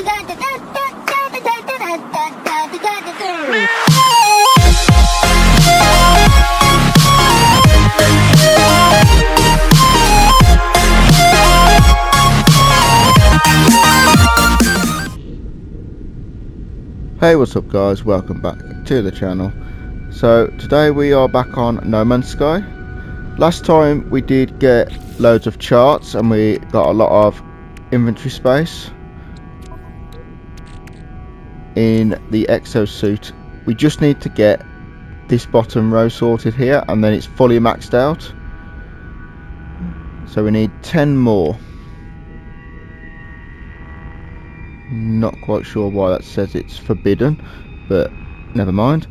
Hey, what's up guys, welcome back to the channel. So today we are back on No Man's Sky. Last time we did get loads of charts and we got a lot of inventory space in the exosuit. We just need to get this bottom row sorted here and then it's fully maxed out. So we need 10 more. Not quite sure why that says it's forbidden, but never mind.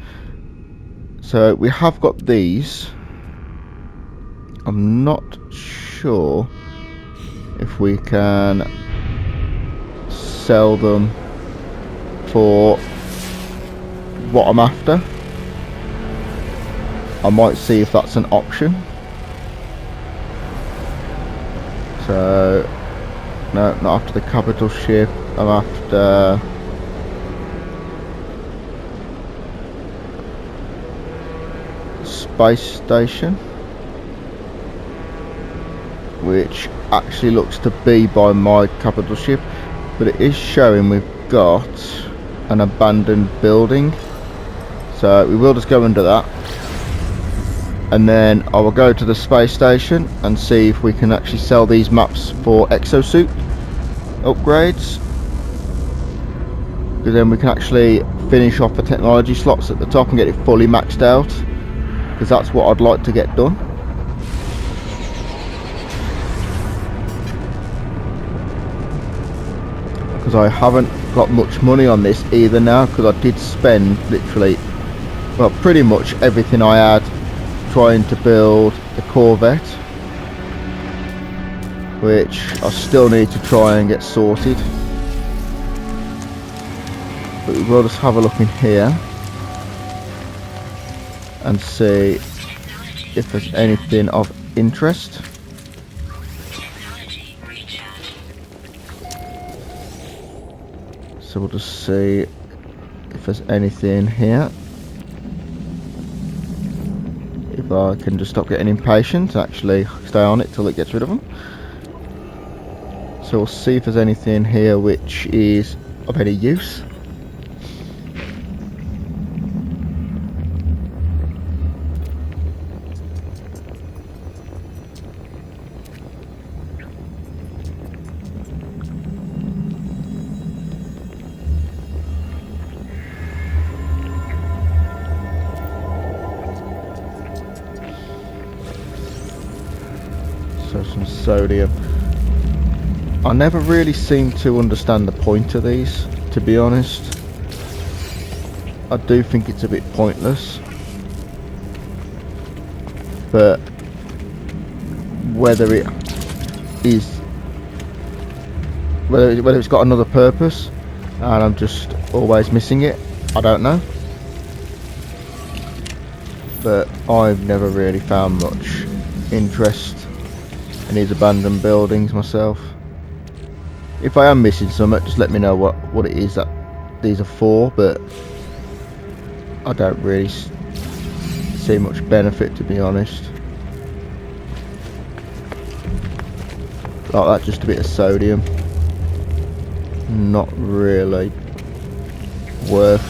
So we have got these. I'm not sure if we can sell them for what I'm after. I might see if that's an option. So no, not after the capital ship. I'm after space station, which actually looks to be by my capital ship, but it is showing we've got an abandoned building, so we will just go under that, and then I will go to the space station and see if we can actually sell these maps for exosuit upgrades, because then we can actually finish off the technology slots at the top and get it fully maxed out, because that's what I'd like to get done. Because I haven't got much money on this either now, because I did spend literally, well, pretty much everything I had trying to build the Corvette, which I still need to try and get sorted. But we will just have a look in here and see if there's anything of interest. So we'll just see if there's anything here. If I can just stop getting impatient, actually stay on it till it gets rid of them. So we'll see if there's anything here which is of any use. So some sodium. I never really seem to understand the point of these, to be honest. I do think it's a bit pointless, but whether it's got another purpose and I'm just always missing it, I don't know. But I've never really found much interest in these abandoned buildings myself. If I am missing something, just let me know what it is that these are for, but I don't really see much benefit, to be honest. Like that, just a bit of sodium, not really worth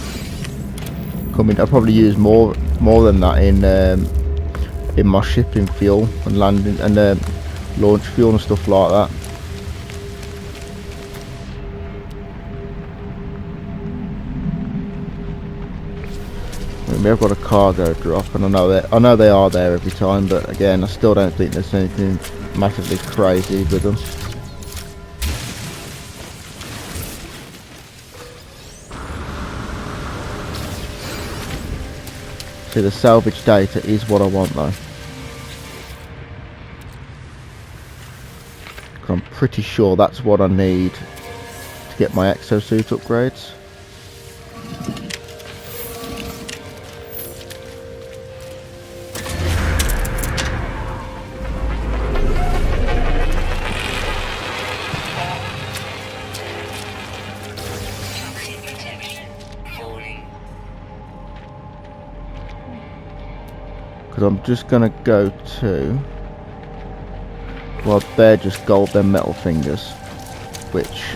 coming. I'll probably use more than that in my shipping fuel and landing and launch fuel and stuff like that. I mean, I've got a cargo drop, and I know they are there every time, but again, I still don't think there's anything massively crazy with them. See, the salvage data is what I want though. I'm pretty sure that's what I need to get my exosuit upgrades. Because I'm just gonna go to, well, they're just gold, they're metal fingers, which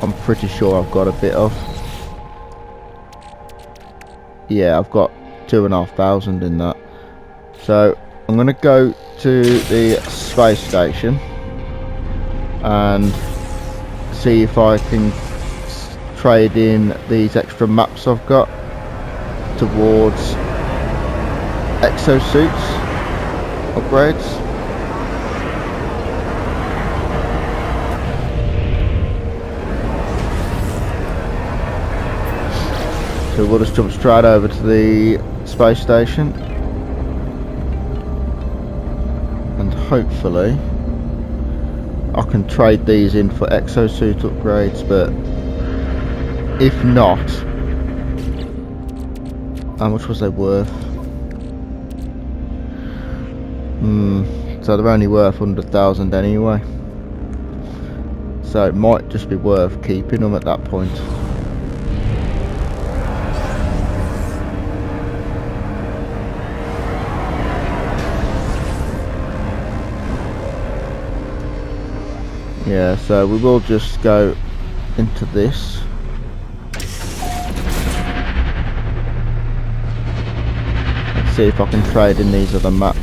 I'm pretty sure I've got a bit of. Yeah, I've got 2,500 in that. So I'm gonna go to the space station and see if I can trade in these extra maps I've got towards exosuits upgrades. So we'll just jump straight over to the space station and hopefully I can trade these in for exosuit upgrades, but if not, how much was they worth? So they're only worth 100,000 anyway, so it might just be worth keeping them at that point. Yeah, so we will just go into this. Let's see if I can trade in these other maps.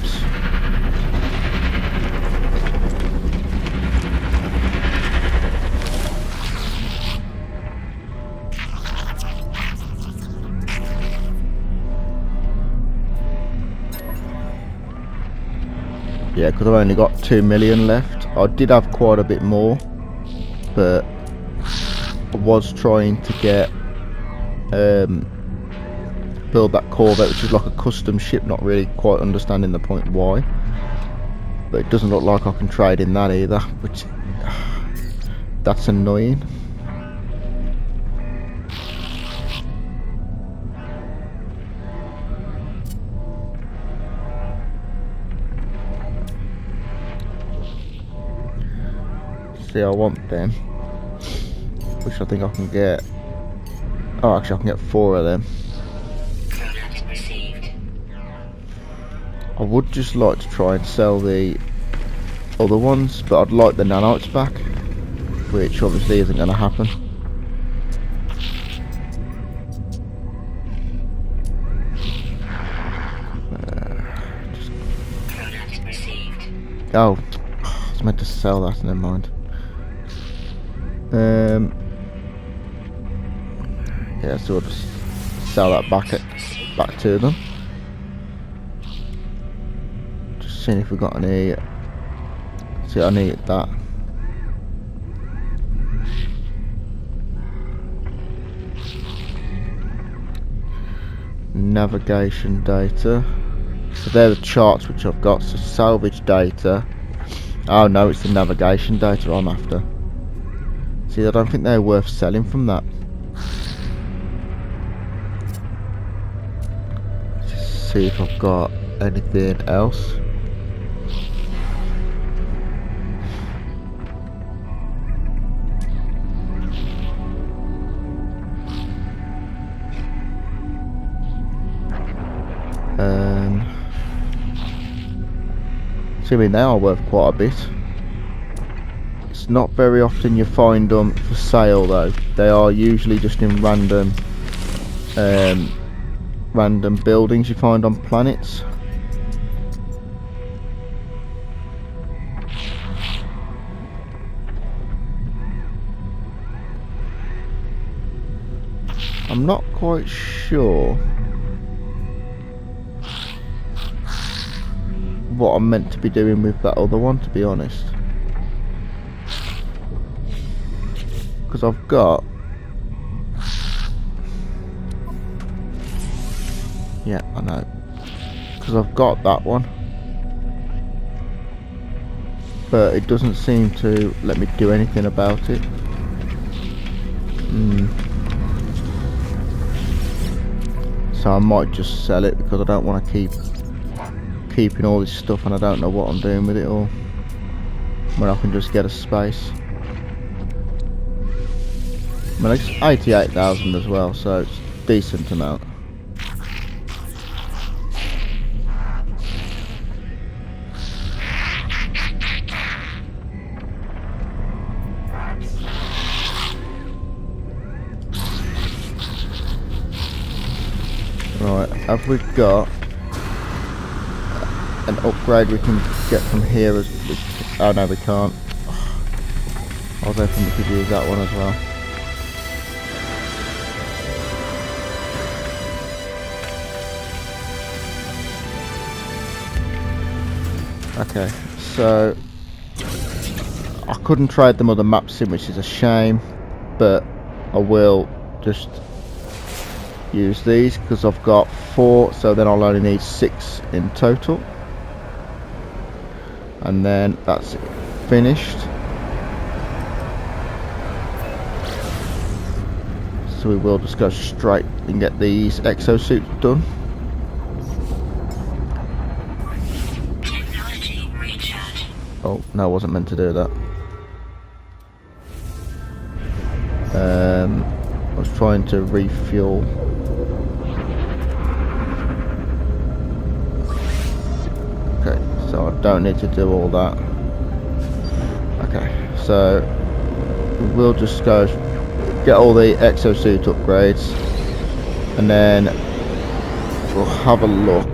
Yeah, because I've only got 2 million left. I did have quite a bit more, but I was trying to get build that Corvette, which is like a custom ship, not really quite understanding the point why. But it doesn't look like I can trade in that either, which that's annoying. See, I want them, which I think I can get. Oh, actually I can get 4 of them. I would just like to try and sell the other ones, but I'd like the nanites back, which obviously isn't going to happen. Oh, I was meant to sell that, never mind. Yeah, so we'll just sell that back to them. Just seeing if we've got any. See, I need that. Navigation data. So they're the charts which I've got. So salvage data. Oh no, it's the navigation data I'm after. See, I don't think they're worth selling from that. Just see if I've got anything else. See, I mean, they are worth quite a bit. It's not very often you find them for sale though. They are usually just in random buildings you find on planets. I'm not quite sure what I'm meant to be doing with that other one, to be honest. Because I've got... Yeah, I know. Because I've got that one. But it doesn't seem to let me do anything about it. So I might just sell it because I don't want to keeping all this stuff and I don't know what I'm doing with it all. When I can just get a space. I mean, it's 88,000 as well, so it's a decent amount. have we got an upgrade we can get from here? Oh no, we can't. I was hoping we could use that one as well. Okay, so I couldn't trade them other maps in, which is a shame, but I will just use these because I've got 4, so then I'll only need 6 in total, and then that's finished. So we will just go straight and get these exosuits done. Oh, no, I wasn't meant to do that. I was trying to refuel. Okay, so I don't need to do all that. Okay, so we'll just go get all the exosuit upgrades, and then we'll have a look.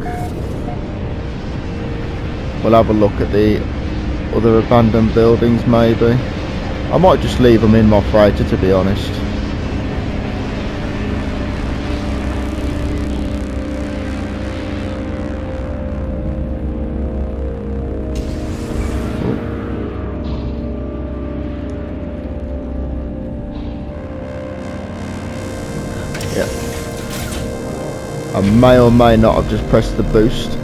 We'll have a look at the other abandoned buildings maybe. I might just leave them in my freighter, to be honest. Yeah. I may or may not have just pressed the boost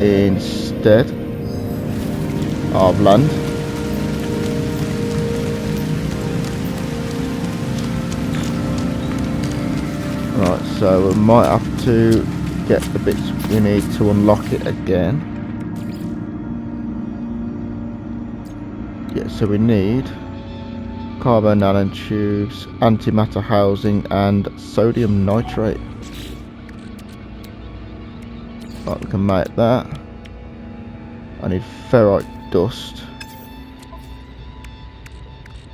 instead of land. Right, so we might have to get the bits we need to unlock it again. Yeah, so we need carbon nanotubes, antimatter housing, and sodium nitrate. Right, we can make that. I need ferrite dust,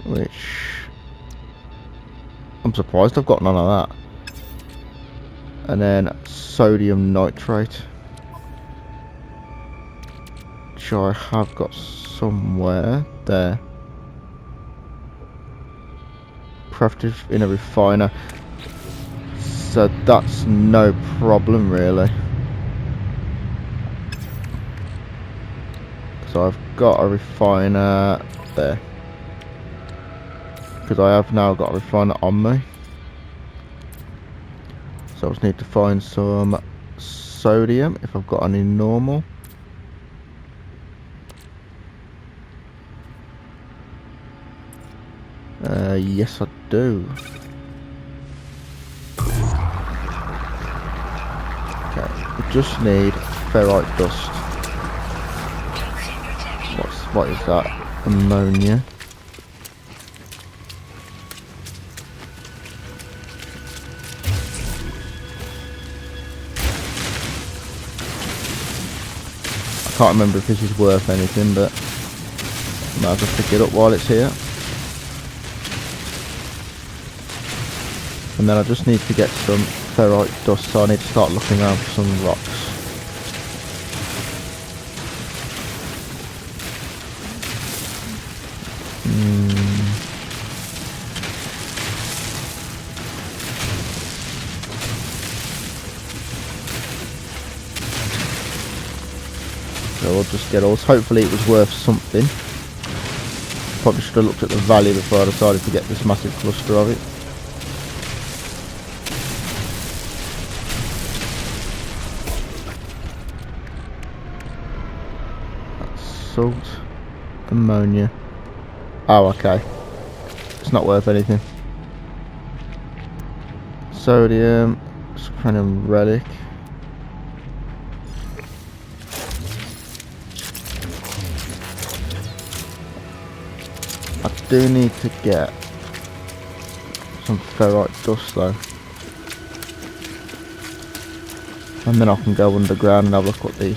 which I'm surprised I've got none of that. And then sodium nitrate, which I have got somewhere there. Crafted in a refiner, so that's no problem really. So I've got a refiner there, because I have now got a refiner on me. So I just need to find some sodium if I've got any normal. Yes I do. Okay, we just need ferrite dust. What is that? Ammonia. I can't remember if this is worth anything, but I might as well pick it up while it's here. And then I just need to get some ferrite dust, so I need to start looking around for some rocks. So we'll just get all. Hopefully it was worth something. Probably should have looked at the value before I decided to get this massive cluster of it. That's salt, ammonia. Oh, okay. It's not worth anything. Sodium, sopranium relic. I do need to get some ferrite dust though, and then I can go underground and have a look at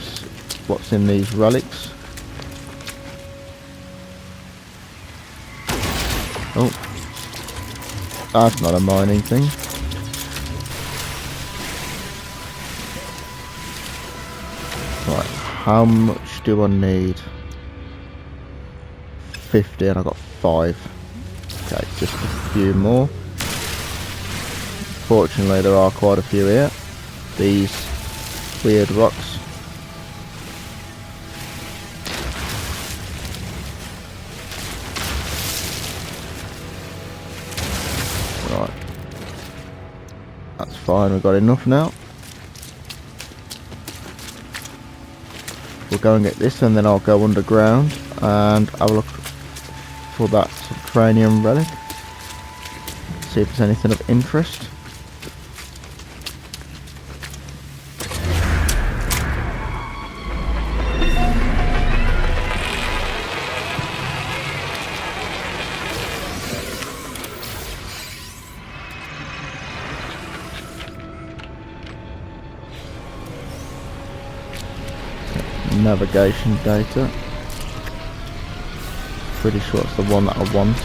what's in these relics. Oh, that's not a mining thing. how much do I need? 50 and I got 5. Okay, just a few more. Fortunately there are quite a few here. These weird rocks. Right. That's fine, we've got enough now. We'll go and get this and then I'll go underground and have a look for that subterranean relic. See if there's anything of interest. Navigation data. Pretty sure it's the one that I want.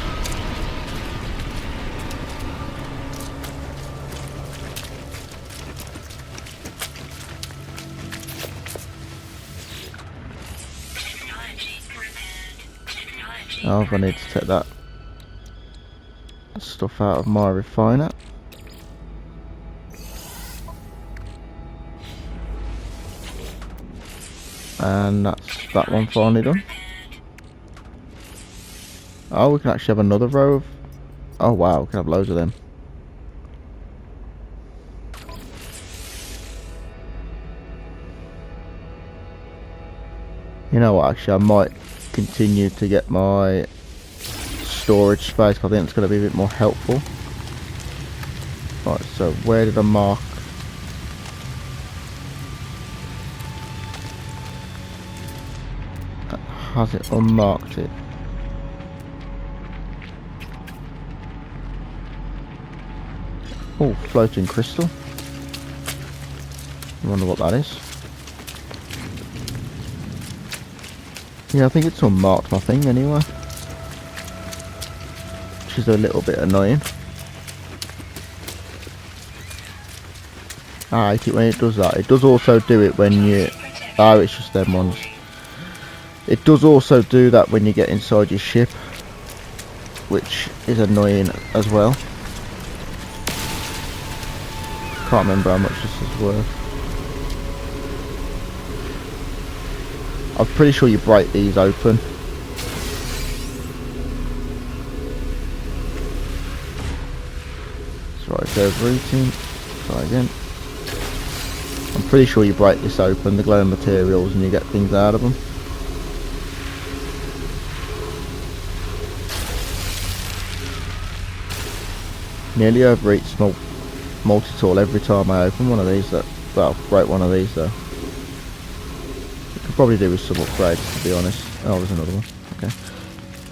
Oh, I need to take that stuff out of my refiner. And that's that one finally done. Oh, we can actually have another row of... Oh wow, we can have loads of them. You know what, actually I might continue to get my storage space. I think it's going to be a bit more helpful. Right, so where did I mark? Has it unmarked it? Oh, floating crystal. I wonder what that is. Yeah, I think it's unmarked, my thing, anyway. Which is a little bit annoying. I hate it when it does that. It does also do it when you... Oh, it's just them ones. It does also do that when you get inside your ship, which is annoying as well. Can't remember how much this is worth. I'm pretty sure you break these open. That's right, so routine. Try again. I'm pretty sure you break this open, the glowing materials, and you get things out of them. Nearly overeats my multi-tool every time I open one of these. Well, break one of these though. Could probably do with some upgrades, to be honest. Oh, there's another one. Okay.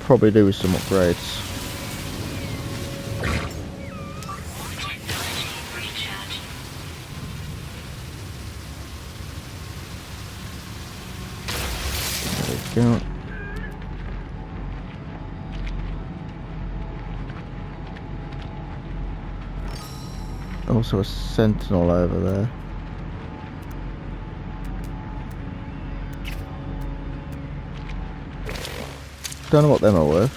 Probably do with some upgrades. There we go. Also a sentinel over there. Don't know what them are worth.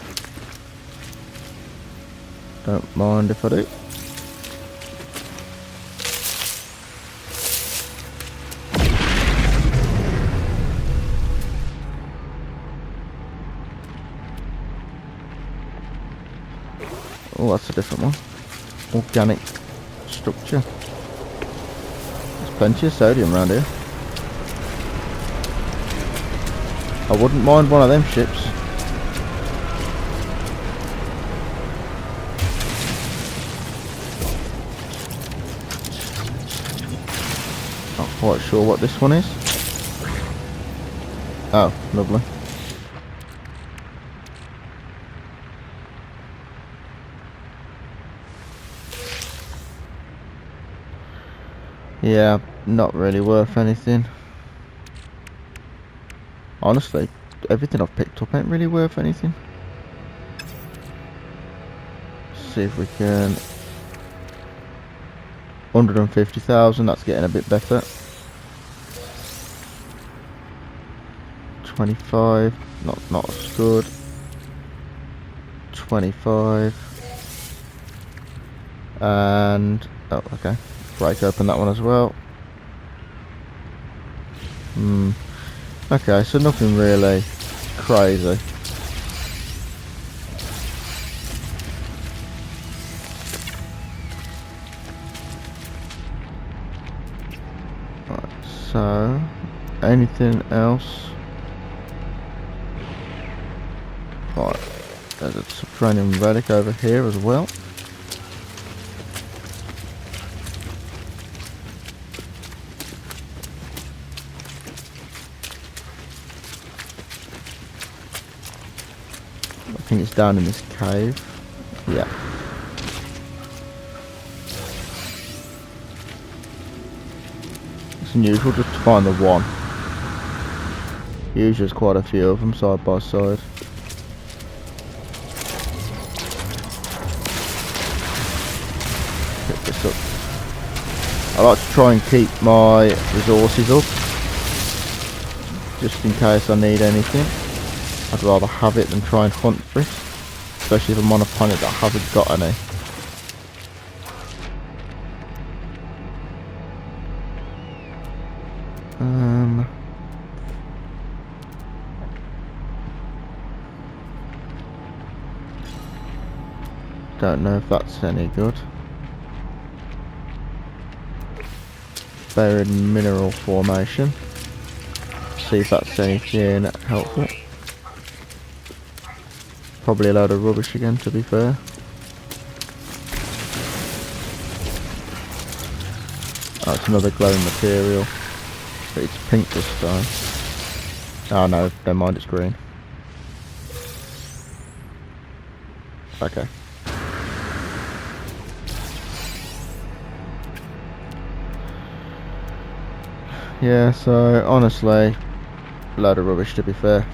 Don't mind if I do. Oh, that's a different one. Organic structure. There's plenty of sodium around here. I wouldn't mind one of them ships. Not quite sure what this one is. Oh, lovely. Yeah, not really worth anything. Honestly, everything I've picked up ain't really worth anything. See if we can... 150,000, that's getting a bit better. 25, not as good. 25. And oh, okay. Break open that one as well. Okay, so nothing really crazy. Right, so anything else? Right, there's a subterranean relic over here as well. I think it's down in this cave. Yeah. It's unusual just to find the one. Usually there's quite a few of them side by side. Pick this up. I like to try and keep my resources up, just in case I need anything. I'd rather have it than try and hunt for it, especially if I'm on a planet that hasn't got any. Don't know if that's any good. Buried mineral formation. See if that's anything helpful. Probably a load of rubbish again, to be fair. Oh, it's another glowing material. But it's pink this time. Oh no, never mind, it's green. Okay. Yeah, so honestly, a load of rubbish, to be fair.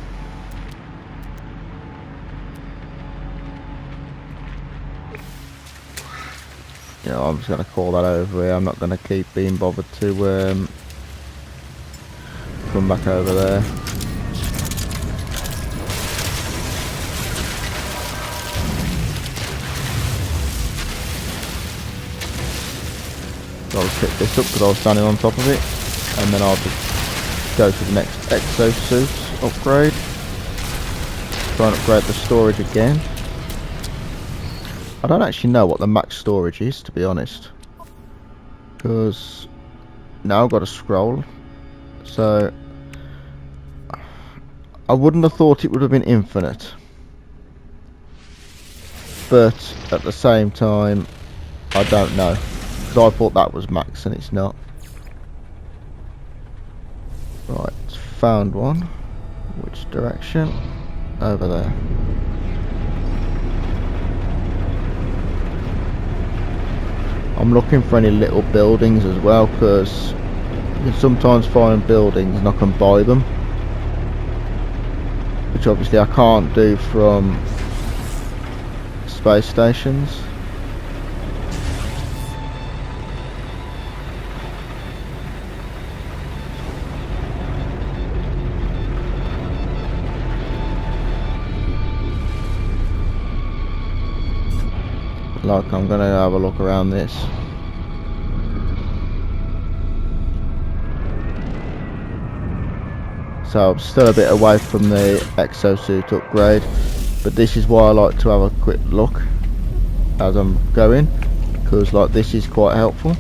You know, I'm just going to call that over here. I'm not going to keep being bothered to come back over there. So I'll pick this up because I was standing on top of it, and then I'll just go to the next exosuit upgrade. Try and upgrade the storage again. I don't actually know what the max storage is, to be honest, because now I've got a scroll, so I wouldn't have thought it would have been infinite, but at the same time I don't know, because I thought that was max and it's not. Right, found one. Which direction? Over there. I'm looking for any little buildings as well, because you can sometimes find buildings and I can buy them, which obviously I can't do from space stations. Like, I'm gonna have a look around this. So I'm still a bit away from the exosuit upgrade, but this is why I like to have a quick look as I'm going, because like this is quite helpful.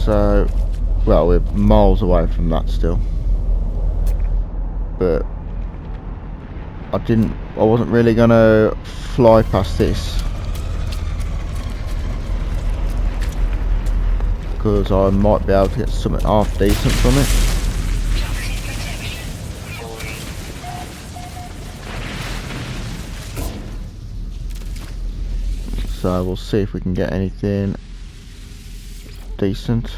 So, well, we're miles away from that still. But I wasn't really gonna fly past this, because I might be able to get something half decent from it. So we'll see if we can get anything decent.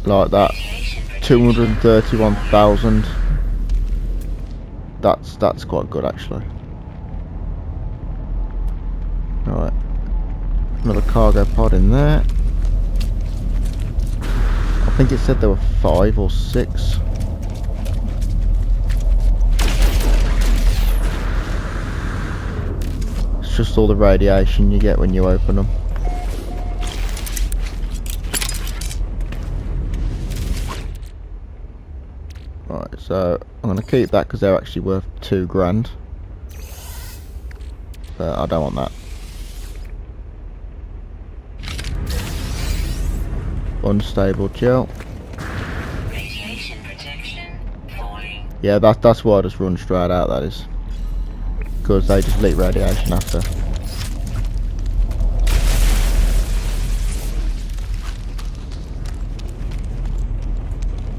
Like that, 231,000. That's quite good actually. Alright, another cargo pod in there. I think it said there were 5 or 6. It's just all the radiation you get when you open them. Right, so I'm going to keep that because they're actually worth 2 grand. But I don't want that. Unstable gel. Radiation protection falling. Yeah, that's why I just run straight out, that is. Because they just leak radiation after.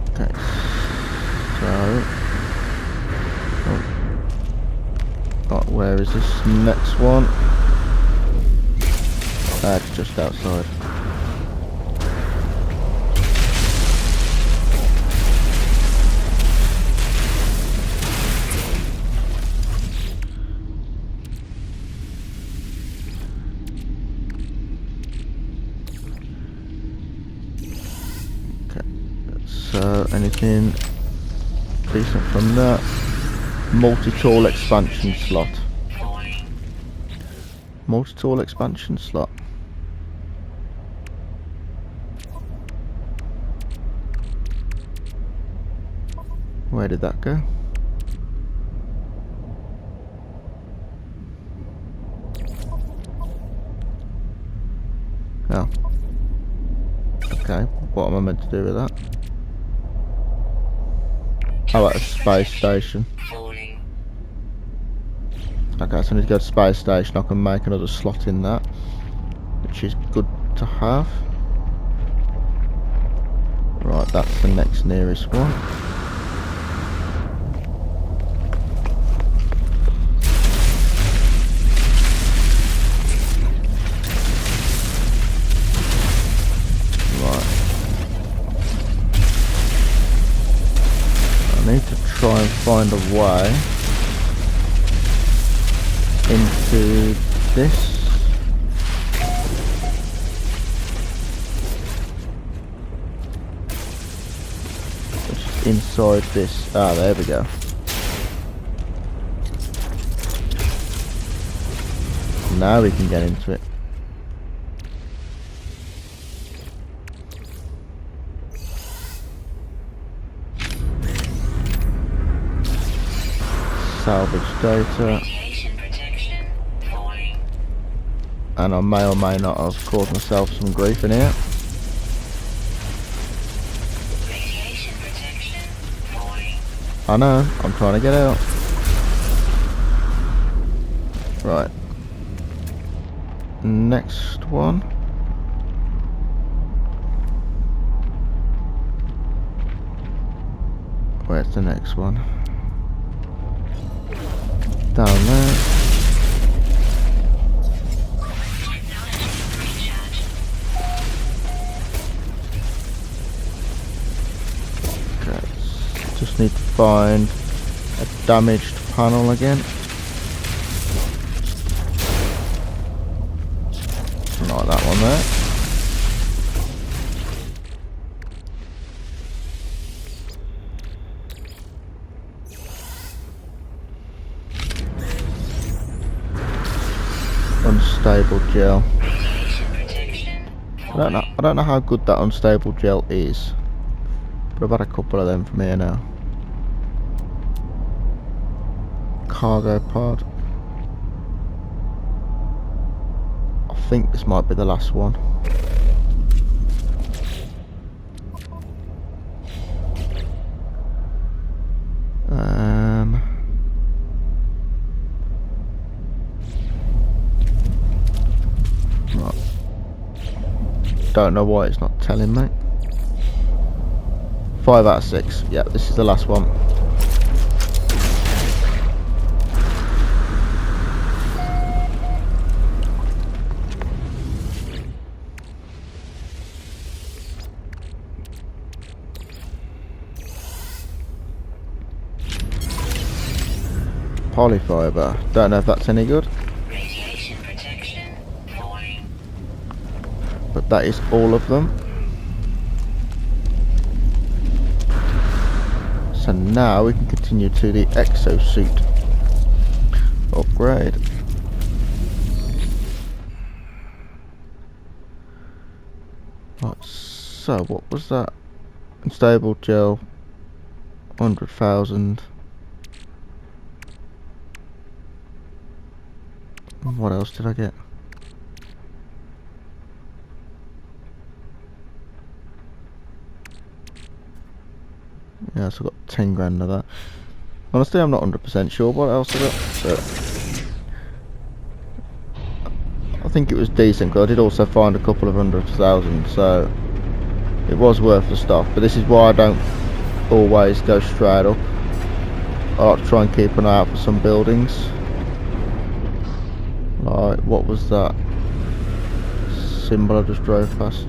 Okay. So, right, where is this next one? That's just outside. Okay, so anything decent from that? Multi-tool expansion slot. Multi-tool expansion slot. Where did that go? Oh. Okay, what am I meant to do with that? Oh, at a space station. Okay, so I need to go to space station. I can make another slot in that, which is good to have. Right, that's the next nearest one. Right. I need to try and find a way into this. Which is inside this. Ah, there we go. Now we can get into it. Salvage data. And I may or may not have caused myself some grief in here. I know, I'm trying to get out. Right. Next one. Where's the next one? Down there. Just need to find a damaged panel again. Like that one there. Unstable gel. I don't know how good that unstable gel is. But I've had a couple of them from here now. cargo pod. I think this might be the last one. Right. Don't know why it's not telling me. 5 out of 6. Yeah, this is the last one. Polyfiber. Don't know if that's any good. Radiation protection falling. But that is all of them. So now we can continue to the exosuit upgrade. Right, so what was that? Unstable gel, 100,000. What else did I get? Yeah, so I got 10 grand of that. Honestly, I'm not 100% sure what else I got, but I think it was decent because I did also find a couple of 100,000, so it was worth the stuff. But this is why I don't always go straight up. I like to try and keep an eye out for some buildings. Like, what was that symbol I just drove past?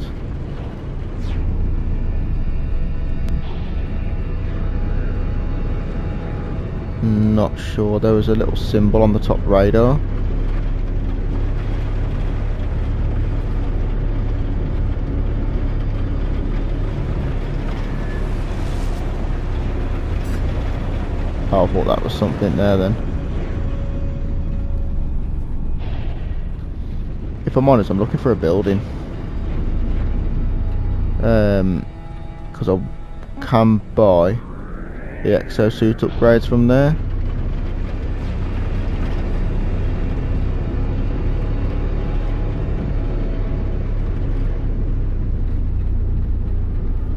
Not sure. There was a little symbol on the top radar. Oh, I thought that was something there then. If I'm honest, I'm looking for a building. Because I can buy the exosuit upgrades from there.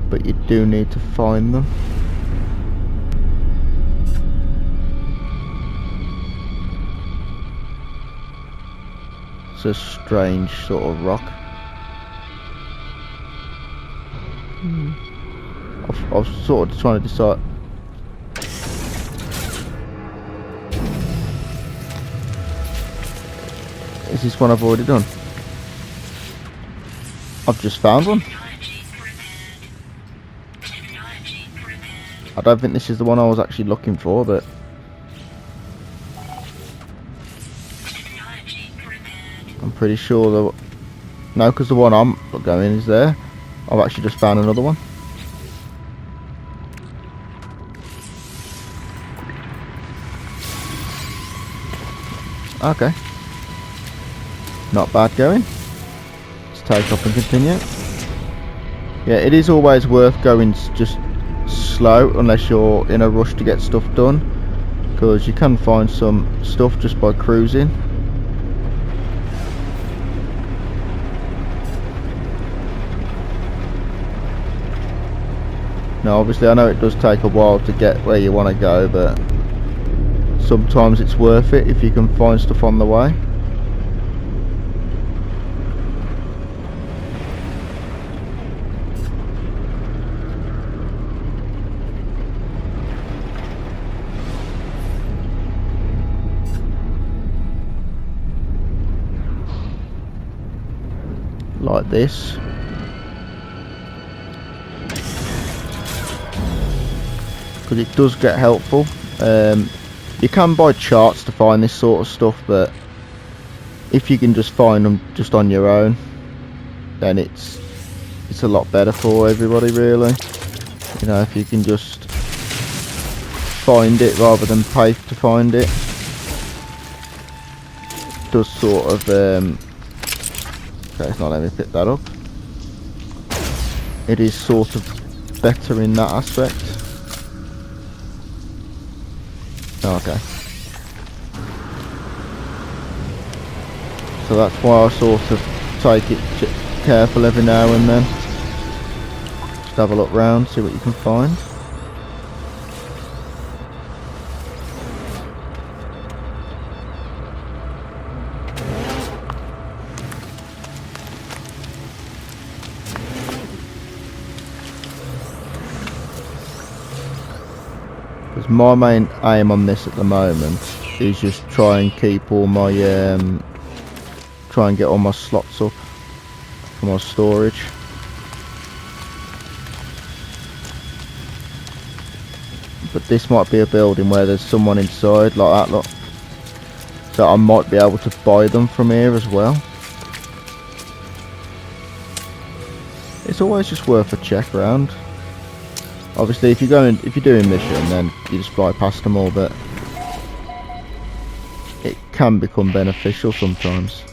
But you do need to find them. It's a strange sort of rock. I was sort of trying to decide. Is this one I've already done? I've just found one. I don't think this is the one I was actually looking for, but I'm pretty sure the no, because the one I'm going is there. I've actually just found another one. Okay, not bad going. Let's take up and continue. Yeah, it is always worth going just slow unless you're in a rush to get stuff done, because you can find some stuff just by cruising. Now obviously I know it does take a while to get where you want to go, but sometimes it's worth it if you can find stuff on the way. Like this. Because it does get helpful. You can buy charts to find this sort of stuff, but if you can just find them just on your own, then it's a lot better for everybody, really. You know, if you can just find it rather than pay to find it, it does sort of okay, it's not letting me pick that up. It is sort of better in that aspect. Oh, okay. So that's why I sort of take it careful every now and then. Just have a look round, see what you can find. Because my main aim on this at the moment is just try and keep all my try and get all my slots up for my storage. But this might be a building where there's someone inside like that, look. So I might be able to buy them from here as well. It's always just worth a check around. Obviously if you're doing mission, then you just fly past them all, but it can become beneficial sometimes.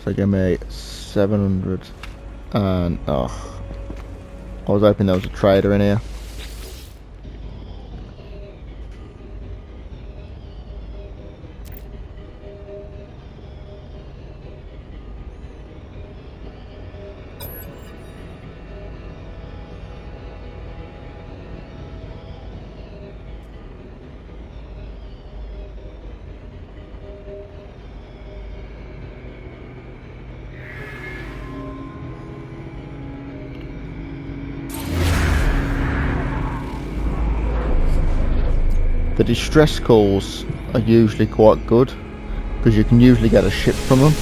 So give me 700 and oh, I was hoping there was a trader in here. The distress calls are usually quite good because you can usually get a ship from them.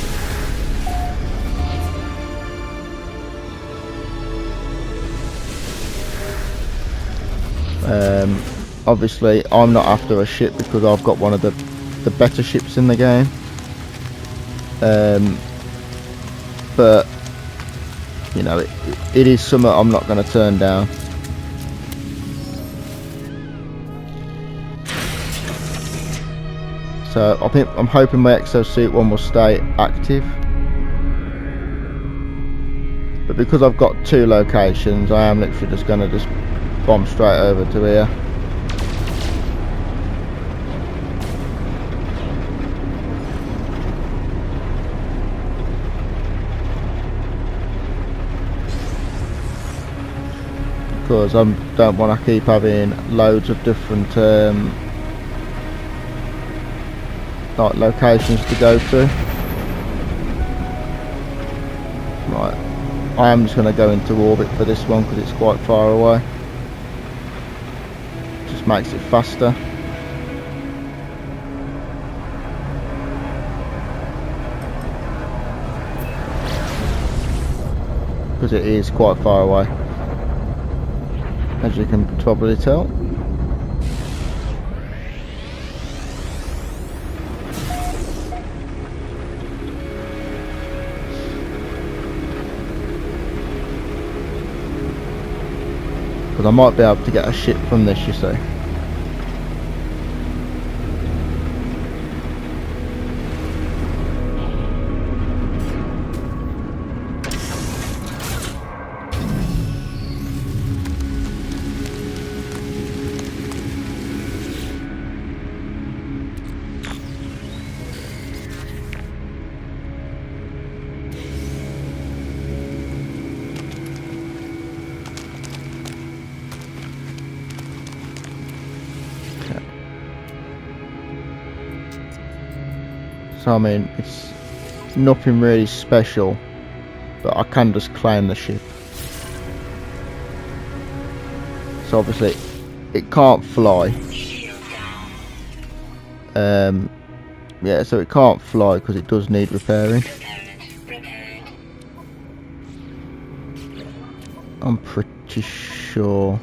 Obviously I'm not after a ship because I've got one of the better ships in the game. But you know, it is something I'm not going to turn down. So I'm hoping my exosuit one will stay active. But because I've got two locations, I am literally just going to just bomb straight over to here. Because I don't want to keep having loads of different like locations to go to. Right, I am just going to go into orbit for this one because it's quite far away. Just makes it faster. Because it is quite far away, as you can probably tell. Because I might be able to get a ship from this, you see. So I mean, it's nothing really special, but I can just claim the ship. So obviously it can't fly. Yeah, so it can't fly because it does need repairing. I'm pretty sure.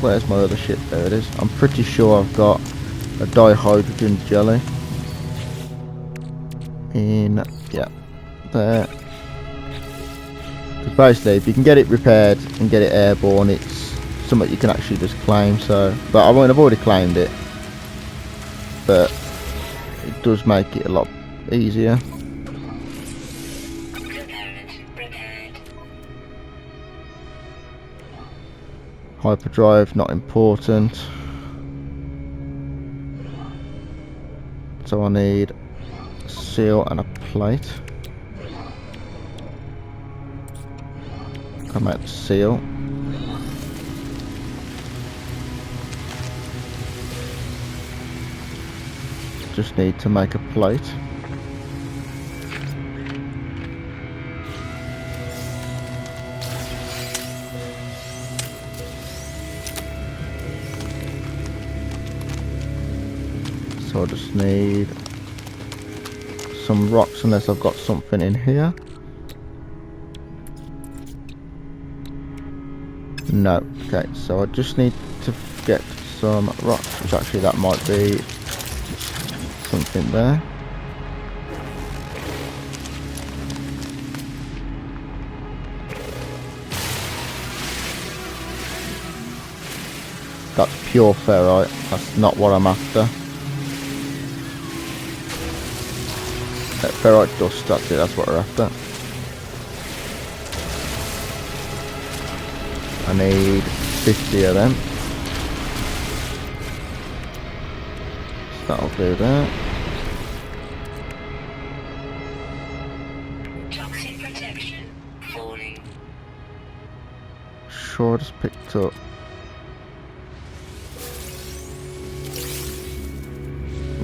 Where's my other ship? There it is. I'm pretty sure I've got a dihydrogen jelly. in, yeah, there. Because basically, if you can get it repaired and get it airborne, it's something you can actually just claim. So, but I mean, I've already claimed it, but it does make it a lot easier. Hyperdrive, not important. So I need a seal and a plate. Come out the seal. Just need to make a plate. So I just need some rocks, unless I've got something in here. No. Okay, so I just need to get some rocks, which actually that might be something there. That's pure ferrite, that's not what I'm after. Ferrite dust, that's it, that's what we're after. I need 50 of them. So that'll do that. Toxic protection falling. Sure, I just picked up.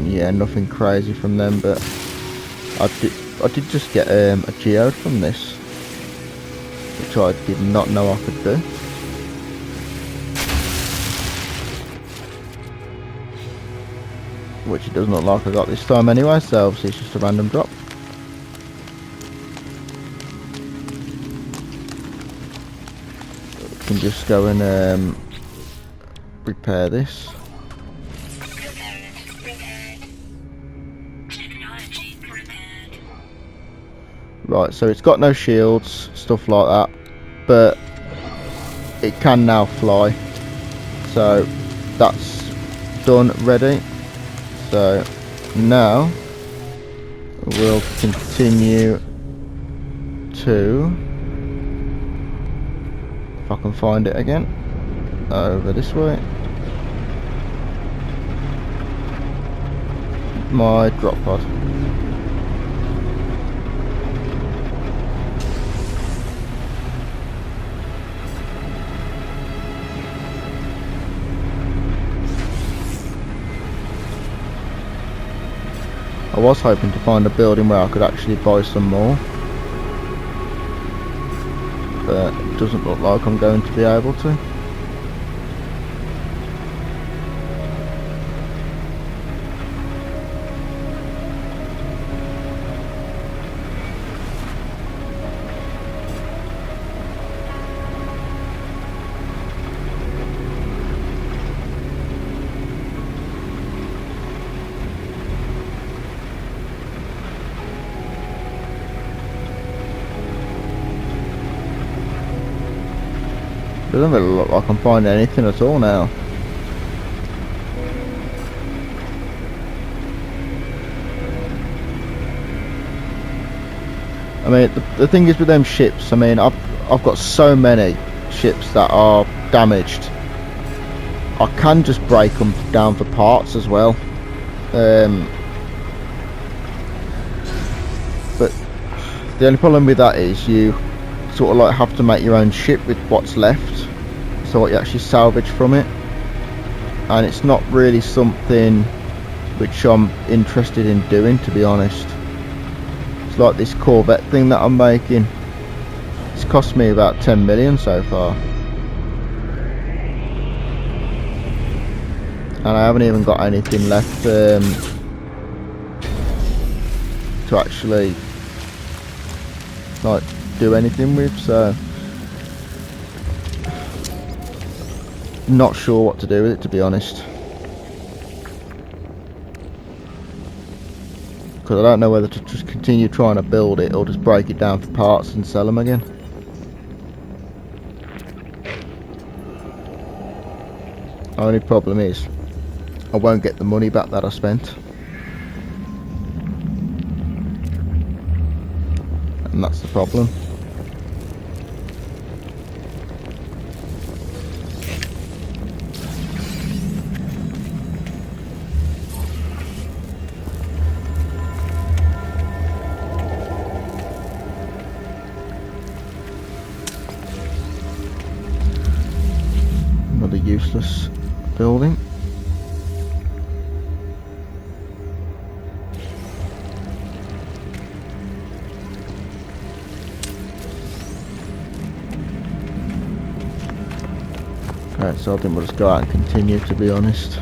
Yeah, nothing crazy from them, but I did just get a geode from this, which I did not know I could do. Which it doesn't look like I got this time anyway, so obviously it's just a random drop. We can just go and repair this. Right, so it's got no shields, stuff like that, but it can now fly. So that's done, ready. So now we'll continue to, if I can find it again, over this way. My drop pod. I was hoping to find a building where I could actually buy some more, but it doesn't look like I'm going to be able to. Doesn't really look like I'm finding anything at all now. I mean, the thing is with them ships, I mean, I've got so many ships that are damaged. I can just break them down for parts as well. But the only problem with that is you sort of like have to make your own ship with what's left, so what you actually salvage from it, and it's not really something which I'm interested in doing, to be honest. It's like this Corvette thing that I'm making. It's cost me about 10 million so far, and I haven't even got anything left to actually like do anything with, so not sure what to do with it, to be honest. because I don't know whether to just continue trying to build it or just break it down for parts and sell them again. Only problem is I won't get the money back that I spent, and that's the problem. Another useless building. Okay, so I think we'll just go out and continue, to be honest.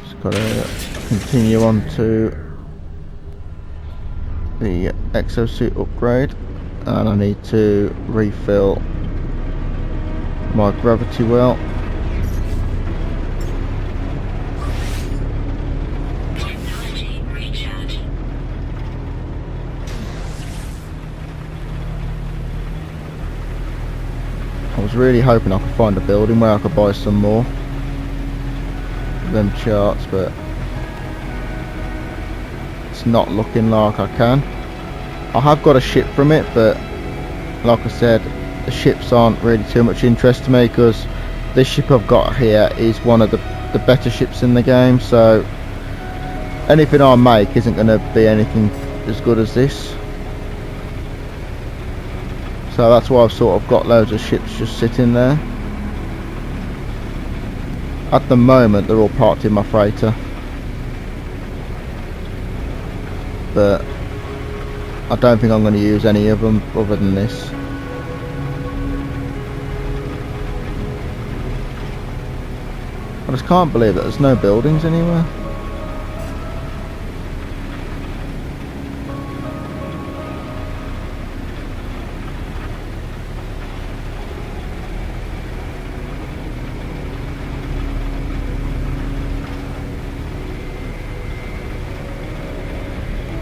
Just gotta continue on to the exosuit upgrade, and I need to refill my gravity well. Technology recharge. I was really hoping I could find a building where I could buy some more of them charts, but it's not looking like I can. I have got a ship from it, but like I said, the ships aren't really too much interest to me, because this ship I've got here is one of the better ships in the game, so anything I make isn't going to be anything as good as this. So that's why I've sort of got loads of ships just sitting there. At the moment they're all parked in my freighter, but I don't think I'm going to use any of them other than this. I just can't believe that there's no buildings anywhere.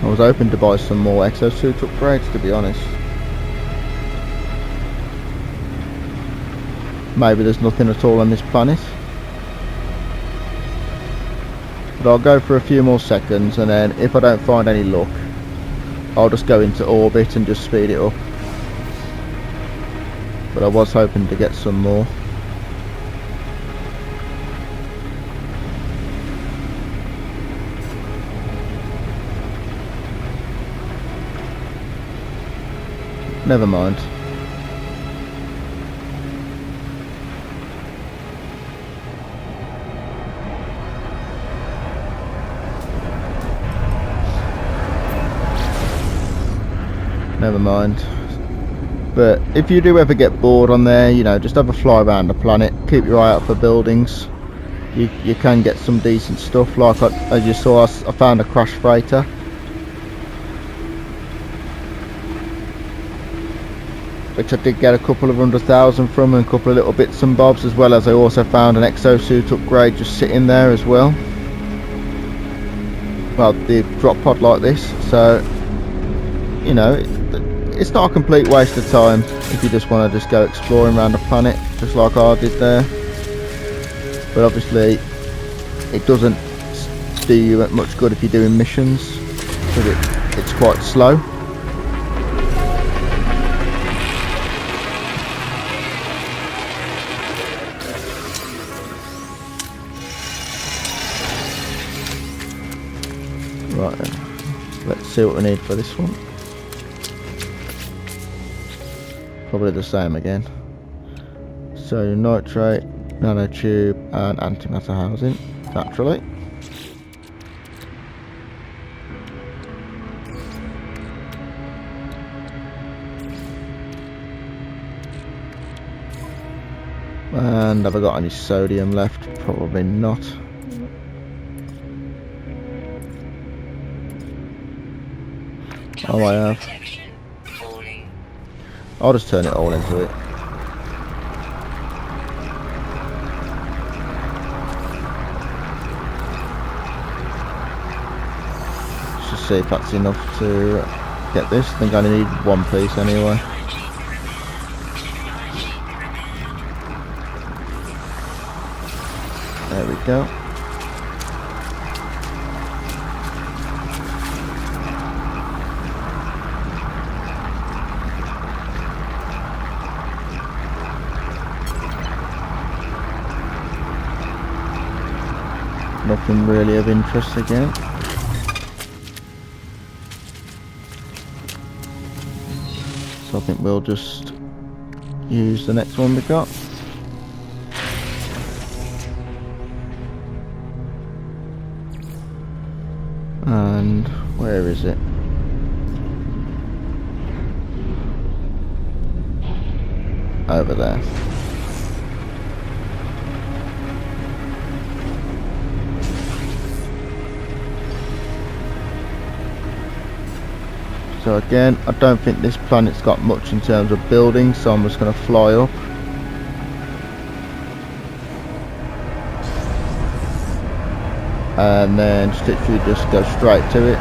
I was hoping to buy some more exosuit upgrades, to be honest. Maybe there's nothing at all on this planet. But I'll go for a few more seconds, and then if I don't find any luck, I'll just go into orbit and just speed it up. But I was hoping to get some more. Never mind. Never mind. But if you do ever get bored on there, you know, just have a fly around the planet. Keep your eye out for buildings. You can get some decent stuff. Like as you saw, I found a crash freighter. Which I did get a couple of 100,000 from, and a couple of little bits and bobs, as well as I also found an exosuit upgrade just sitting there as well. Well, the drop pod like this, so you know, it's not a complete waste of time if you just want to just go exploring around the planet, just like I did there. But obviously, it doesn't do you much good if you're doing missions, because it's quite slow. Right then, let's see what we need for this one. Probably the same again. So nitrate, nanotube and antimatter housing, naturally. And have I got any sodium left? Probably not. Oh, I have. I'll just turn it all into it. just see if that's enough to get this. I think I only need one piece anyway. There we go. Nothing really of interest again. So I think we'll just use the next one we got. And where is it? Over there. So again, I don't think this planet's got much in terms of buildings, so I'm just going to fly up. And then literally just go straight to it.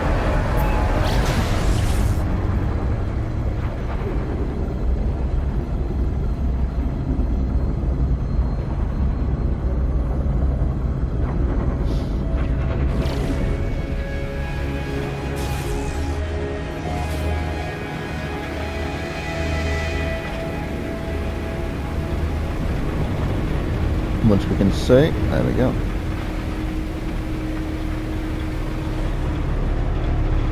Once we can see, there we go.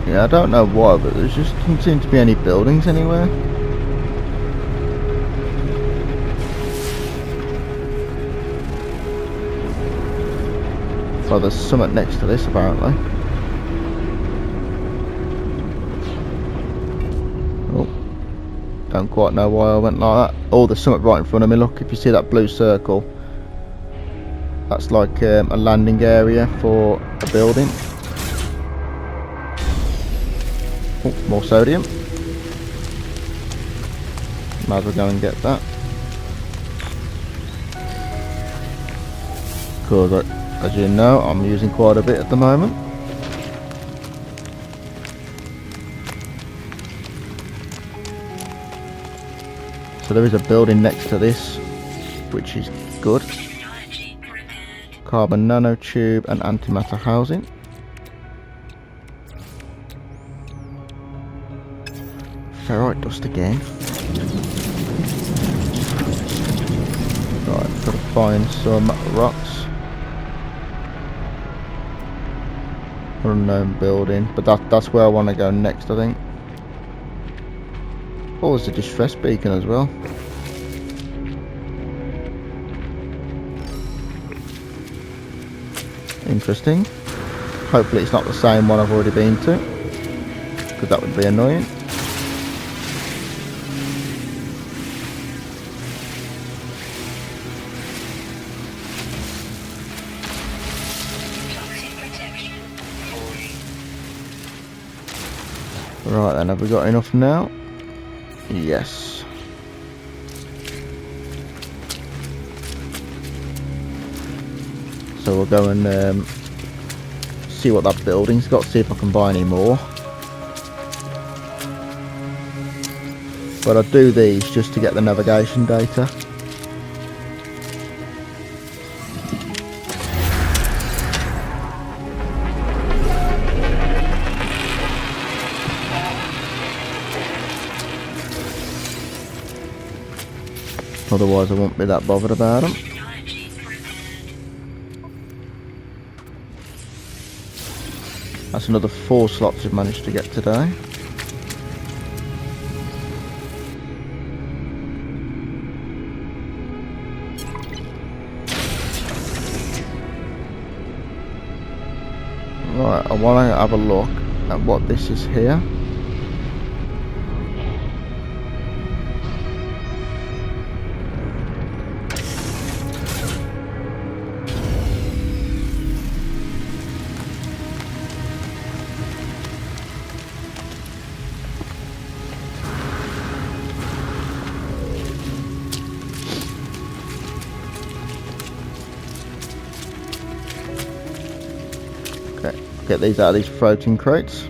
Yeah, I don't know why, but there just doesn't seem to be any buildings anywhere. Well, there's something next to this apparently. Oh, don't quite know why I went like that. Oh, there's something right in front of me. Look, if you see that blue circle, that's like a landing area for a building. Oh, more sodium. Might as well go and get that. Because, as you know, I'm using quite a bit at the moment. So there is a building next to this, which is good. Carbon nanotube and antimatter housing. Ferrite dust again. Right, gotta find some rocks. Unknown building, but that's where I want to go next, I think. Oh, there's a distress beacon as well. Interesting. Hopefully it's not the same one I've already been to, because that would be annoying. Right then, have we got enough now? Yes. So we'll go and see what that building's got, see if I can buy any more. But I do these just to get the navigation data. Otherwise I won't be that bothered about them. That's another 4 slots we've managed to get today. Right, I want to have a look at what this is here. Get these out of these floating crates.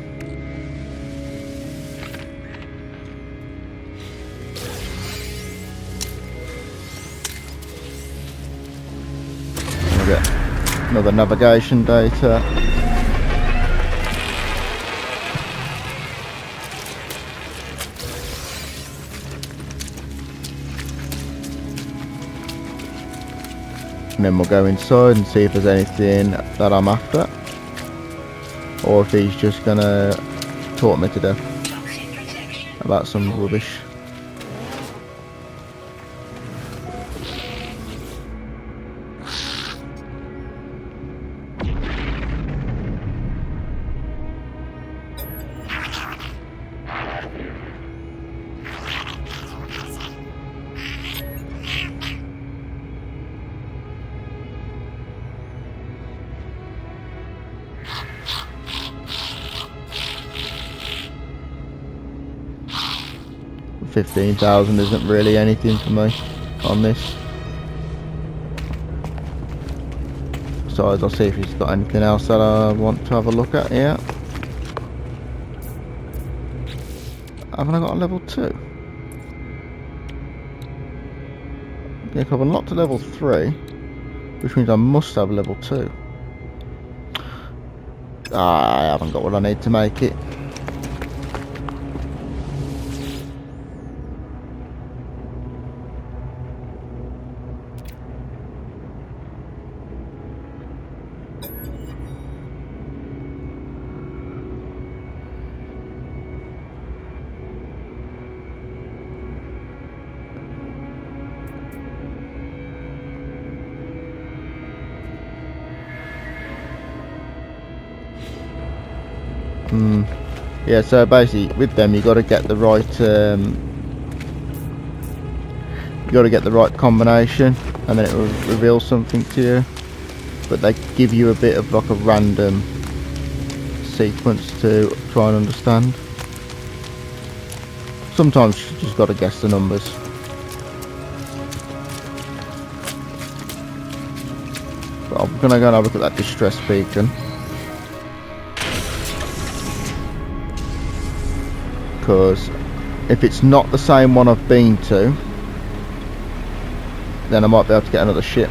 another navigation data. And then we'll go inside and see if there's anything that I'm after, or if he's just gonna talk me to death Toxic protection. about some rubbish. $15,000 isn't really anything for me on this. Besides, I'll see if he's got anything else that I want to have a look at here. Haven't I got a level 2? Yeah, I've unlocked a level 3, which means I must have level 2. I haven't got what I need to make it. Yeah, so basically with them you got to get the right combination, and then it will reveal something to you, but they give you a bit of like a random sequence to try and understand. Sometimes you just got to guess the numbers. But I'm gonna go and have a look at that distress beacon, because if it's not the same one I've been to, then I might be able to get another ship.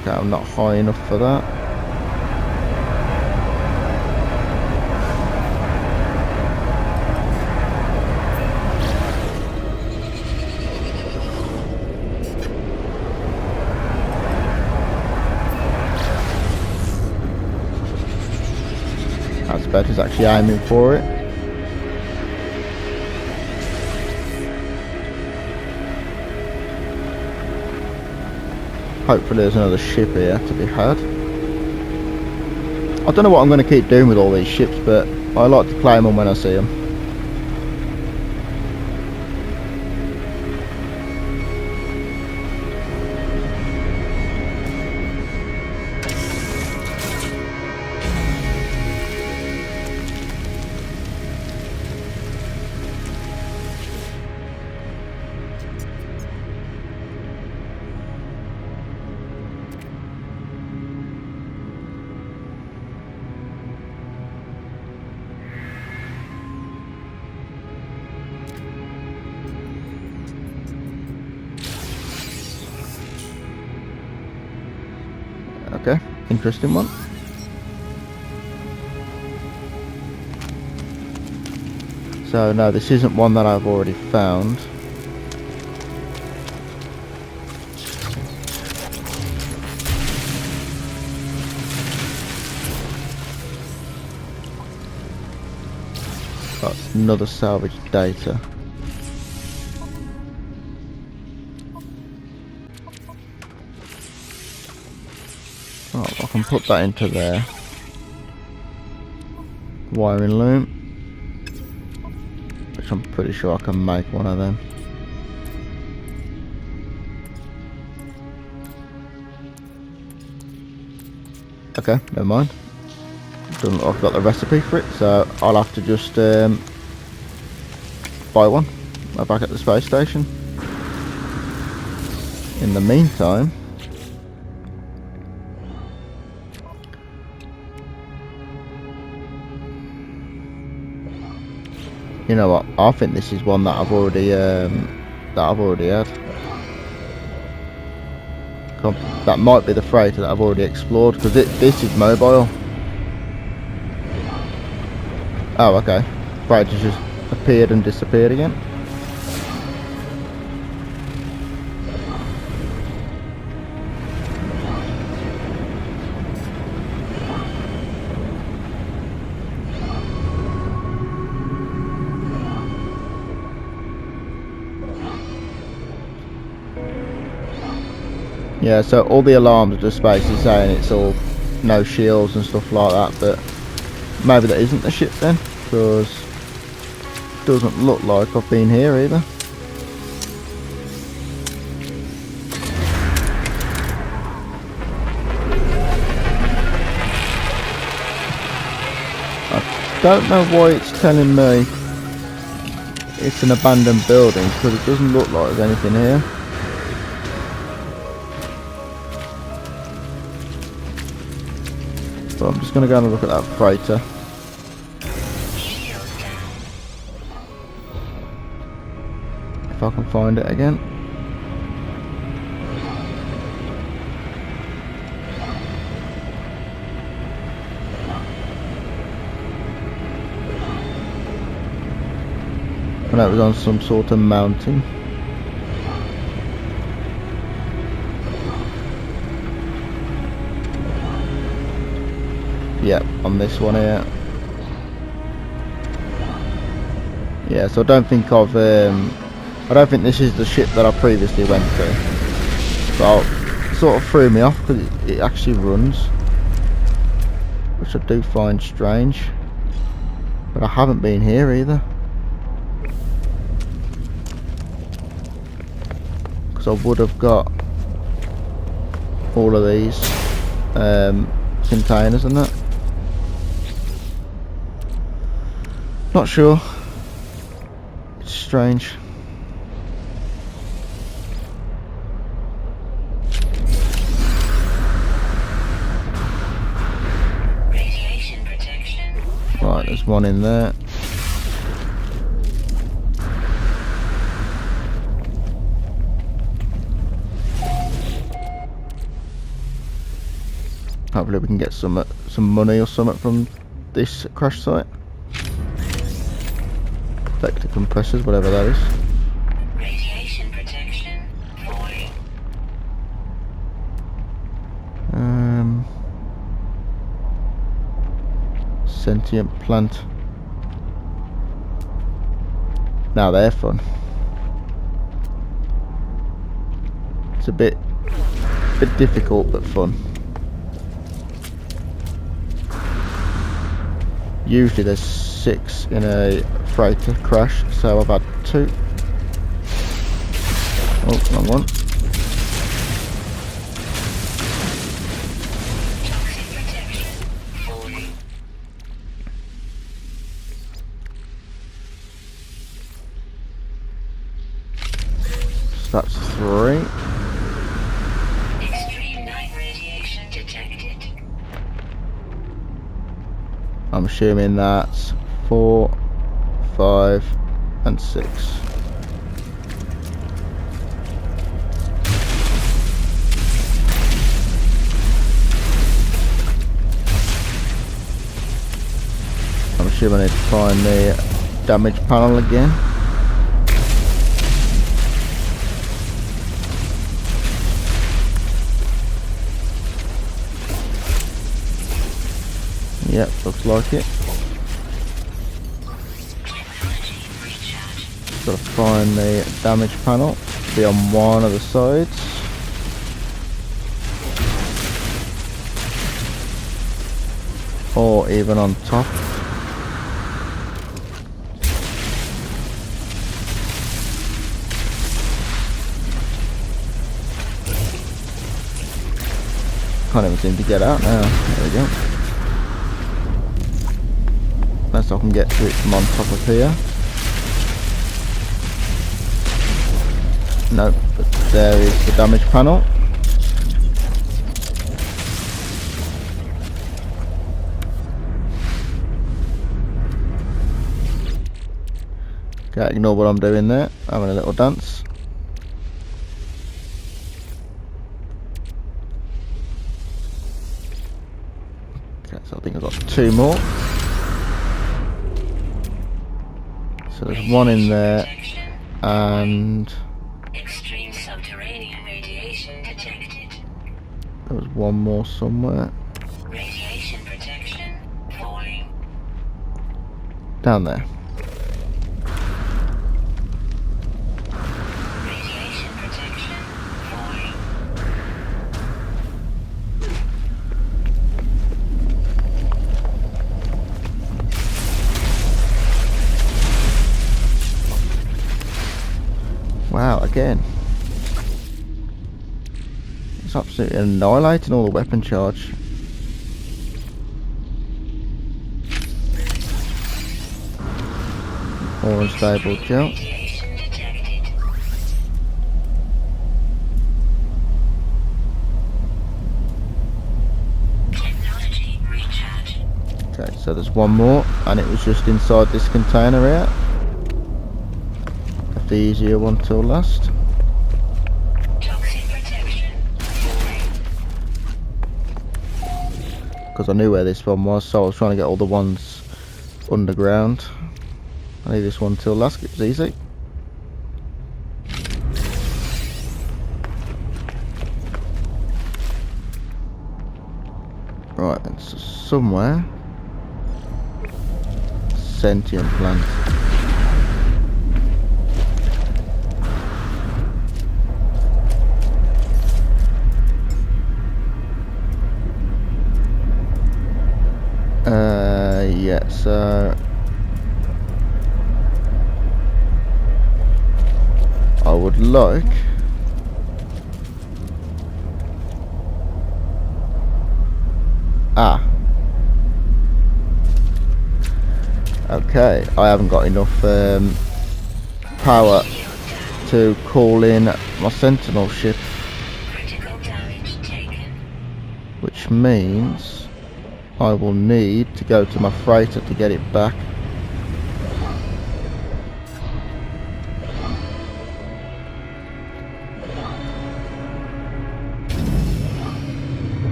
Okay, I'm not high enough for that. That's better, it's actually aiming for it. Hopefully there's another ship here to be had. I don't know what I'm going to keep doing with all these ships, but I like to claim them when I see them. Okay, interesting one. So no, this isn't one that I've already found. That's another salvage data. Oh, I can put that into there. Wiring loom, which I'm pretty sure I can make one of them. Okay, never mind. Doesn't look like I've got the recipe for it, so I'll have to just buy one back at the space station. In the meantime, You know what? I think this is one that I've already had. That might be the freighter that I've already explored, because this is mobile. Oh, okay. Freighter's just appeared and disappeared again. Yeah, so all the alarms are just basically saying it's all no shields and stuff like that, but maybe that isn't the ship then, because it doesn't look like I've been here either. I don't know why it's telling me it's an abandoned building, because it doesn't look like there's anything here. So I'm just going to go and look at that freighter. If I can find it again. And that was on some sort of mountain. Yep, on this one here. Yeah, so I don't think this is the ship that I previously went to. So it sort of threw me off because it actually runs, which I do find strange. But I haven't been here either, because I would have got all of these containers and that. Not sure. It's strange. Radiation protection. Right, there's one in there. Hopefully we can get some money or something from this crash site. Vector compressors, whatever that is. Radiation protection. 40. Sentient plant. Now they're fun. It's a bit difficult but fun. Usually there's 6 in a freighter crash, so I've had 2. Oh, wrong one. Toxic protection. 40. So that's 3. Extreme night radiation detected. I'm assuming that's 4, 5 and 6. I'm assuming I need to find the damage panel again. Yep, looks like it. Got to find the damage panel. Be on one of the sides. Or even on top. Can't even seem to get out now. There we go. Unless I can get to it from on top of here. No, but there is the damage panel. Okay, ignore what I'm doing there. Having a little dance. Okay, so I think I've got 2 more. So there's one in there, and Extreme subterranean radiation detected. there was one more somewhere. Radiation protection falling. Down there. Radiation protection falling. Wow, again. It's absolutely annihilating all the weapon charge. More unstable jump. Radiation detected. Technology recharge. Okay, so there's one more, and it was just inside this container here. Left the easier one till last. Toxic protection falling. Because I knew where this one was, so I was trying to get all the ones underground. I leave this one till last, it was easy. Right, and so somewhere, sentient plant. Yeah, so I would like okay, I haven't got enough power to call in my sentinel ship, Critical damage taken. which means I will need to go to my freighter to get it back.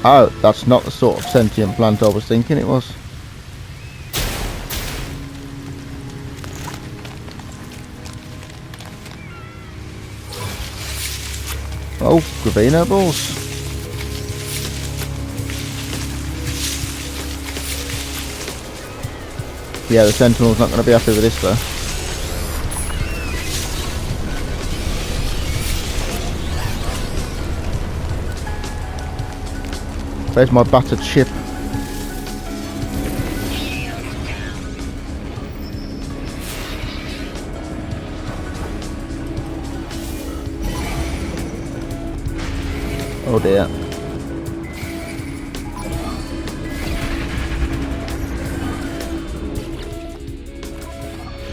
Oh, that's not the sort of sentient plant I was thinking it was. Oh, Gravino balls. Yeah, the Sentinel's not going to be happy with this though. There's my battered ship. Oh dear.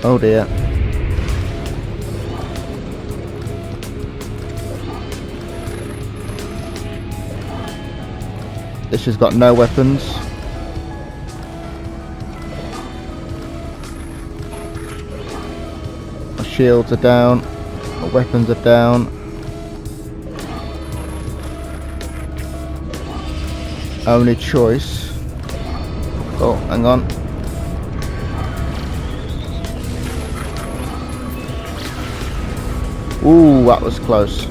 Oh dear. This has got no weapons. My shields are down. My weapons are down. Only choice. Oh, hang on. Ooh, that was close.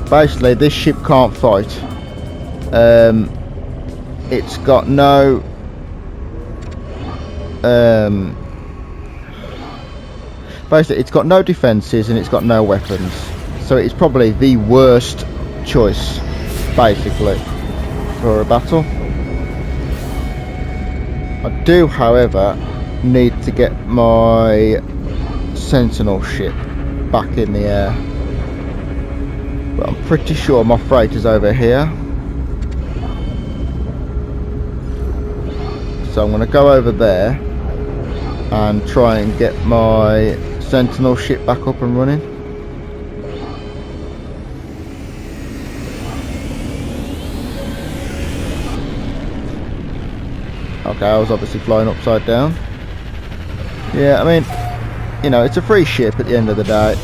Basically, this ship can't fight. It's got no basically it's got no defences and it's got no weapons, so it's probably the worst choice basically for a battle. I do however need to get my sentinel ship back in the air, but I'm pretty sure my freighter's over here, so I'm going to go over there and try and get my sentinel ship back up and running. Okay, I was obviously flying upside down. Yeah, I mean, you know, it's a free ship at the end of the day.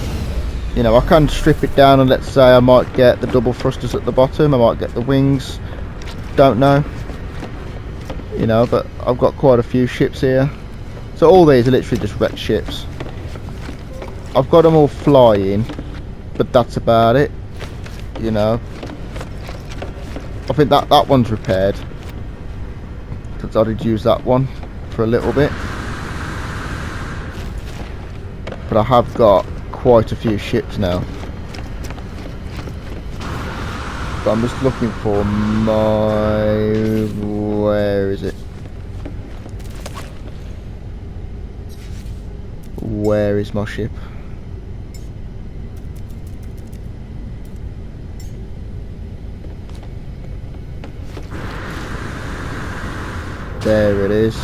You know, I can strip it down and let's say I might get the double thrusters at the bottom, I might get the wings, don't know. You know, but I've got quite a few ships here. So all these are literally just wrecked ships. I've got them all flying, but that's about it. You know, I think that one's repaired, because I did use that one for a little bit. But I have got quite a few ships now. But I'm just looking for my... where is it? Where is my ship? There it is.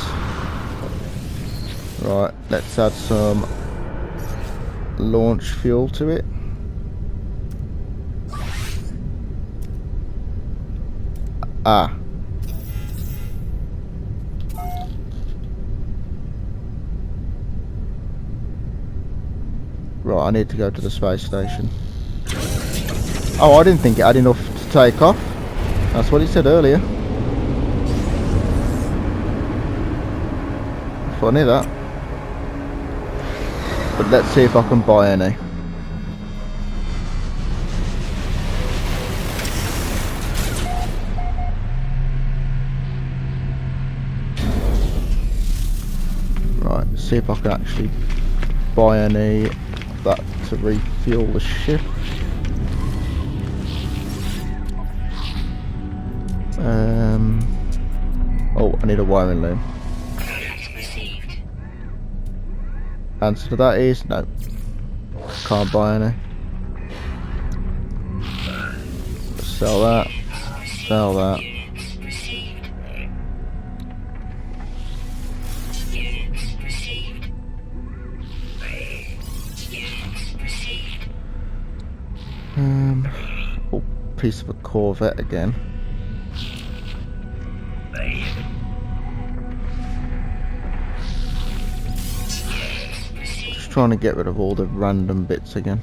Right, let's add some launch fuel to it. Ah. Right, I need to go to the space station. Oh, I didn't think it had enough to take off. That's what he said earlier. Funny that. But let's see if I can buy any. Right, see if I can actually buy any of that to refuel the ship. Oh, I need a wiring loom. Answer to that is no. Can't buy any. Sell that. Sell that. Oh, piece of a Corvette again. Trying to get rid of all the random bits again.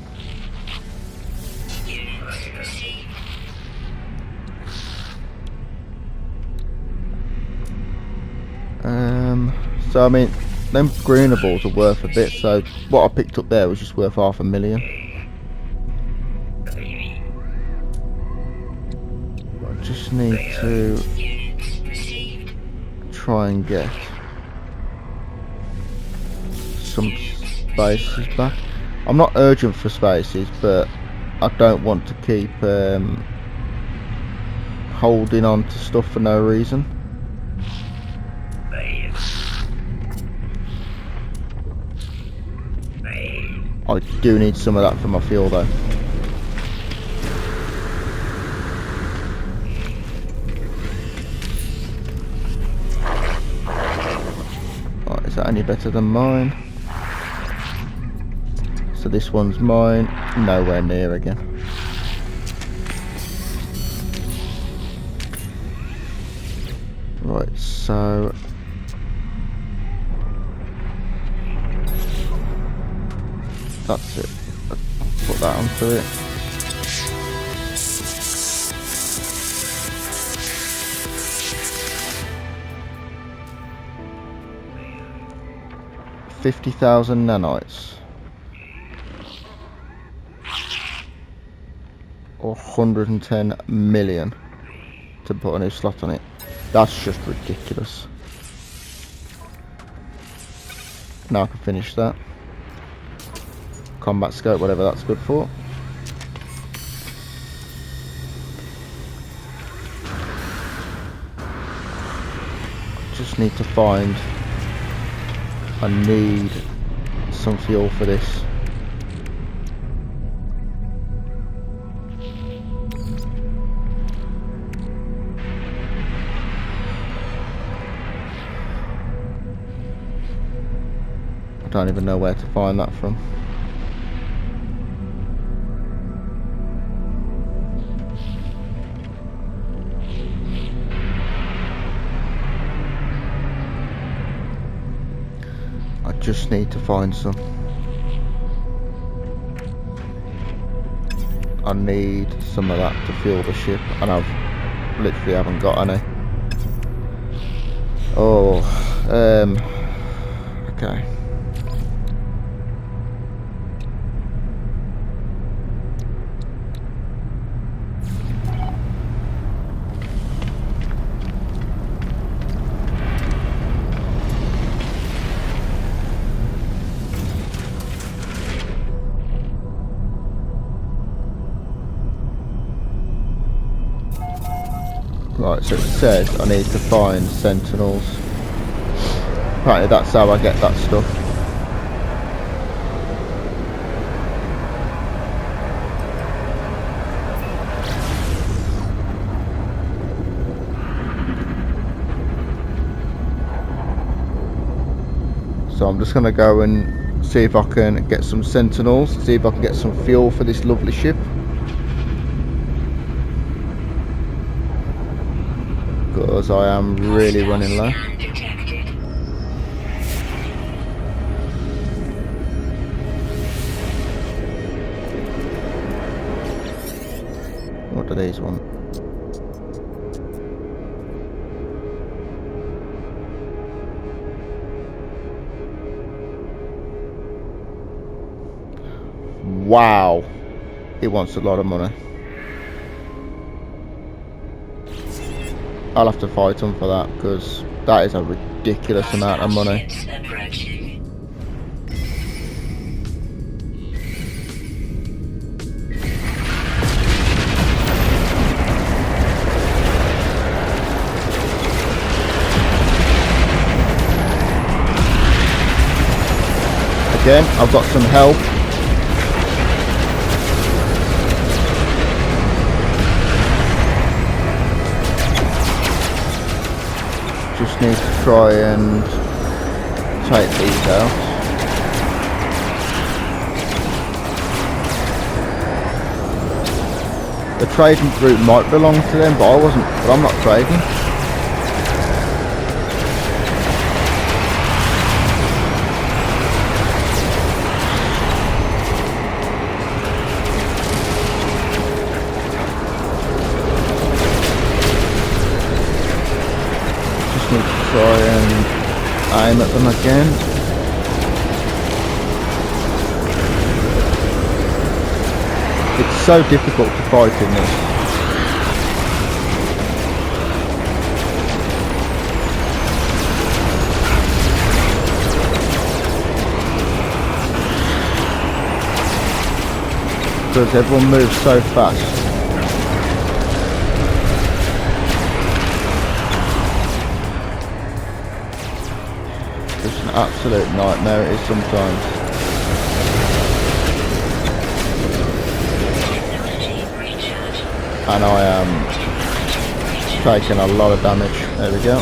So I mean, them greenables are worth a bit, so what I picked up there was just worth $500,000. I just need to try and get some spaces back. I'm not urgent for spaces, but I don't want to keep holding on to stuff for no reason. I do need some of that for my fuel though. Right, is that any better than mine? So this one's mine, nowhere near again. Right, so that's it. Let's put that onto it. $50,000 nanites. Or 110 million to put a new slot on it. That's just ridiculous. Now I can finish that. Combat scope, whatever that's good for. Just need to find... I need some fuel for this. I don't even know where to find that from. just need to find some. I need some of that to fuel the ship, and I've literally haven't got any. Oh, okay. Right, so it says I need to find sentinels. Apparently that's how I get that stuff. So I'm just going to go and see if I can get some sentinels, see if I can get some fuel for this lovely ship. Because I am really running low. What do these want? Wow, it wants a lot of money. I'll have to fight him for that, because that is a ridiculous amount of money. Again, I've got some help. Just need to try and take these out. The trading route might belong to them, but I'm not trading. Need to try and aim at them again. It's so difficult to fight in this. Because everyone moves so fast. It's an absolute nightmare, it is sometimes. And I am taking a lot of damage. There we go.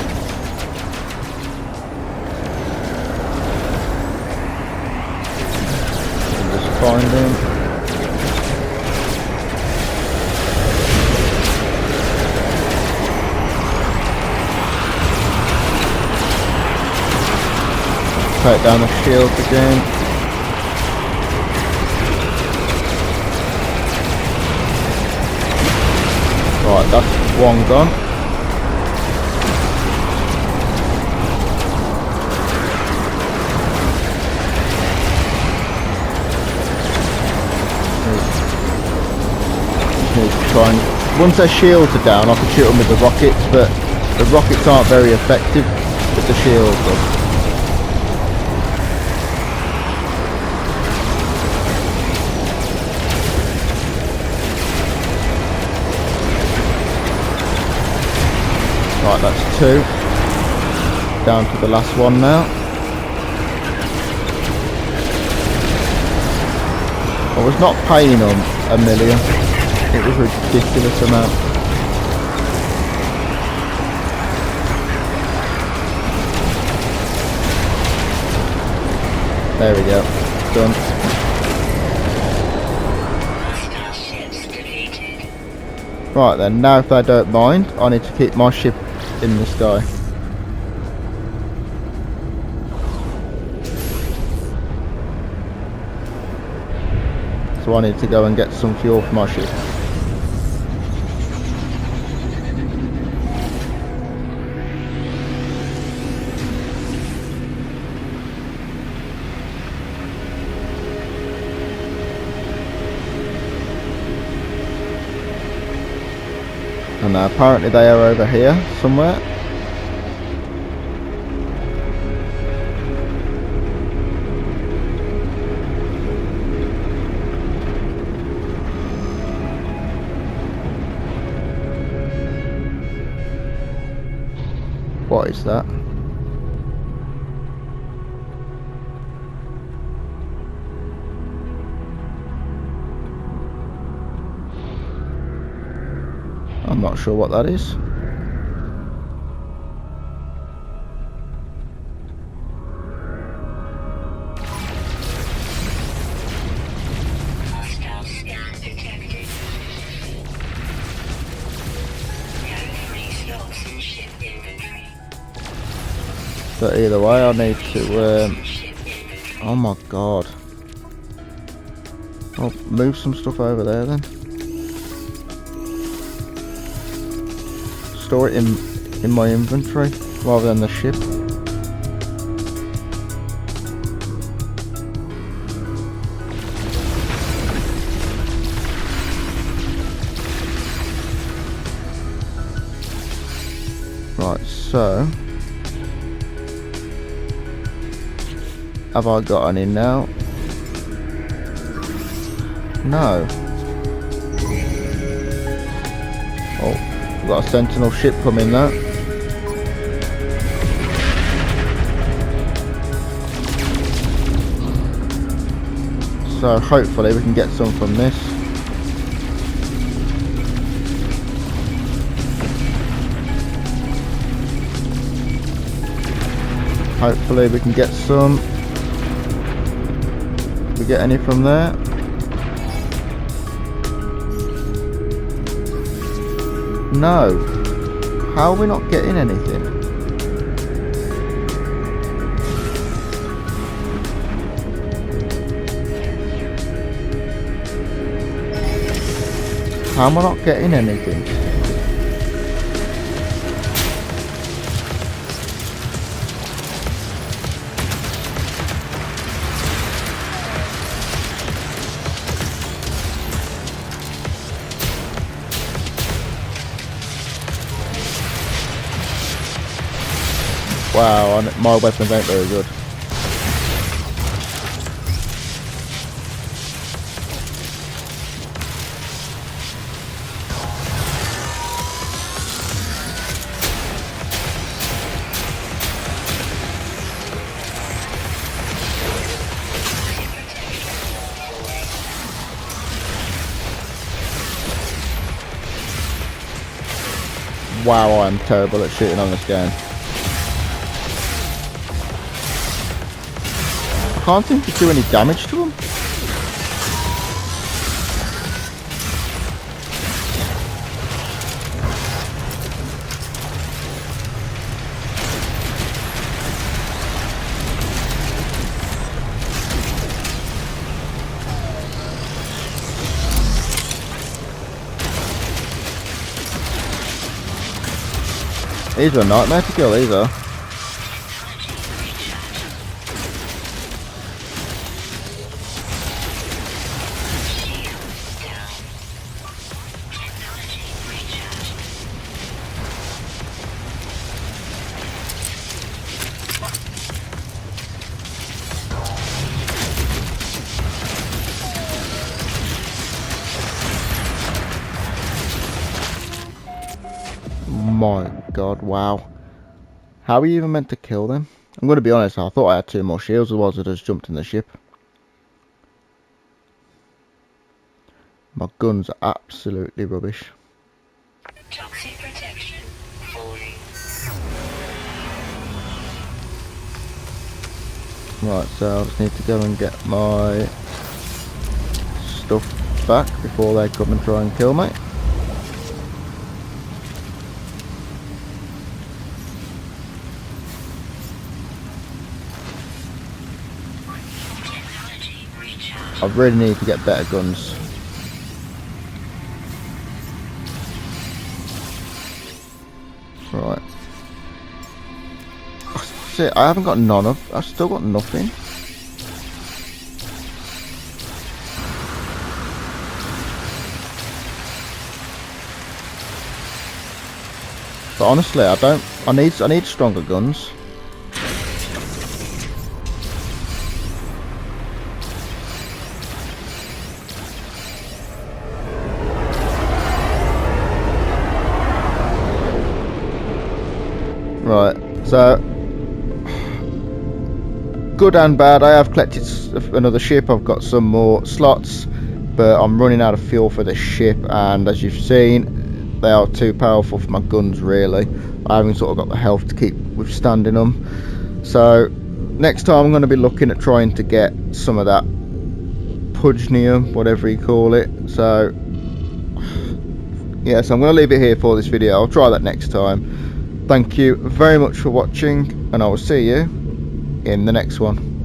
Just find him. Take down the shield again. Right, that's one gone. Need to try and, once their shields are down, I can shoot them with the rockets, but the rockets aren't very effective with the shields up. Right, that's two. Down to the last one now. I was not paying them $1 million. It was a ridiculous amount. There we go. Done. Right then, now if they don't mind, I need to keep my ship in the sky. So I need to go and get some fuel for my ship. And apparently they are over here somewhere. What is that? I'm not sure what that is. Hostile scan detected. Carry resource in ship inventory. But either way, I need to. Ship inventory. Oh my god! I'll move some stuff over there then. Store it in my inventory rather than the ship. Right, so have I got any now? No. Oh. We've got a sentinel ship coming now. So hopefully we can get some from this. Hopefully we can get some. We get any from there? No. How are we not getting anything? How am I not getting anything? Wow, my weapons ain't very good. Wow, I'm terrible at shooting on this game. I can't seem to do any damage to them. These are a nightmare to kill, these are. My god, wow. How are you even meant to kill them? I'm going to be honest, I thought I had 2 more shields, otherwise I'd just jumped in the ship. My guns are absolutely rubbish. Toxic protection falling. Right, so I just need to go and get my stuff back before they come and try and kill me. Technology recharge. I really need to get better guns. Right. That's it. I haven't got none of. I've still got nothing. But honestly, I don't. I need stronger guns. Right, so good and bad. I have collected another ship. I've got some more slots, but I'm running out of fuel for this ship, and as you've seen, they are too powerful for my guns really. I haven't sort of got the health to keep withstanding them. So next time I'm going to be looking at trying to get some of that pudgnium, whatever you call it. So yeah, so I'm going to leave it here for this video. I'll try that next time. Thank you very much for watching, and I will see you in the next one.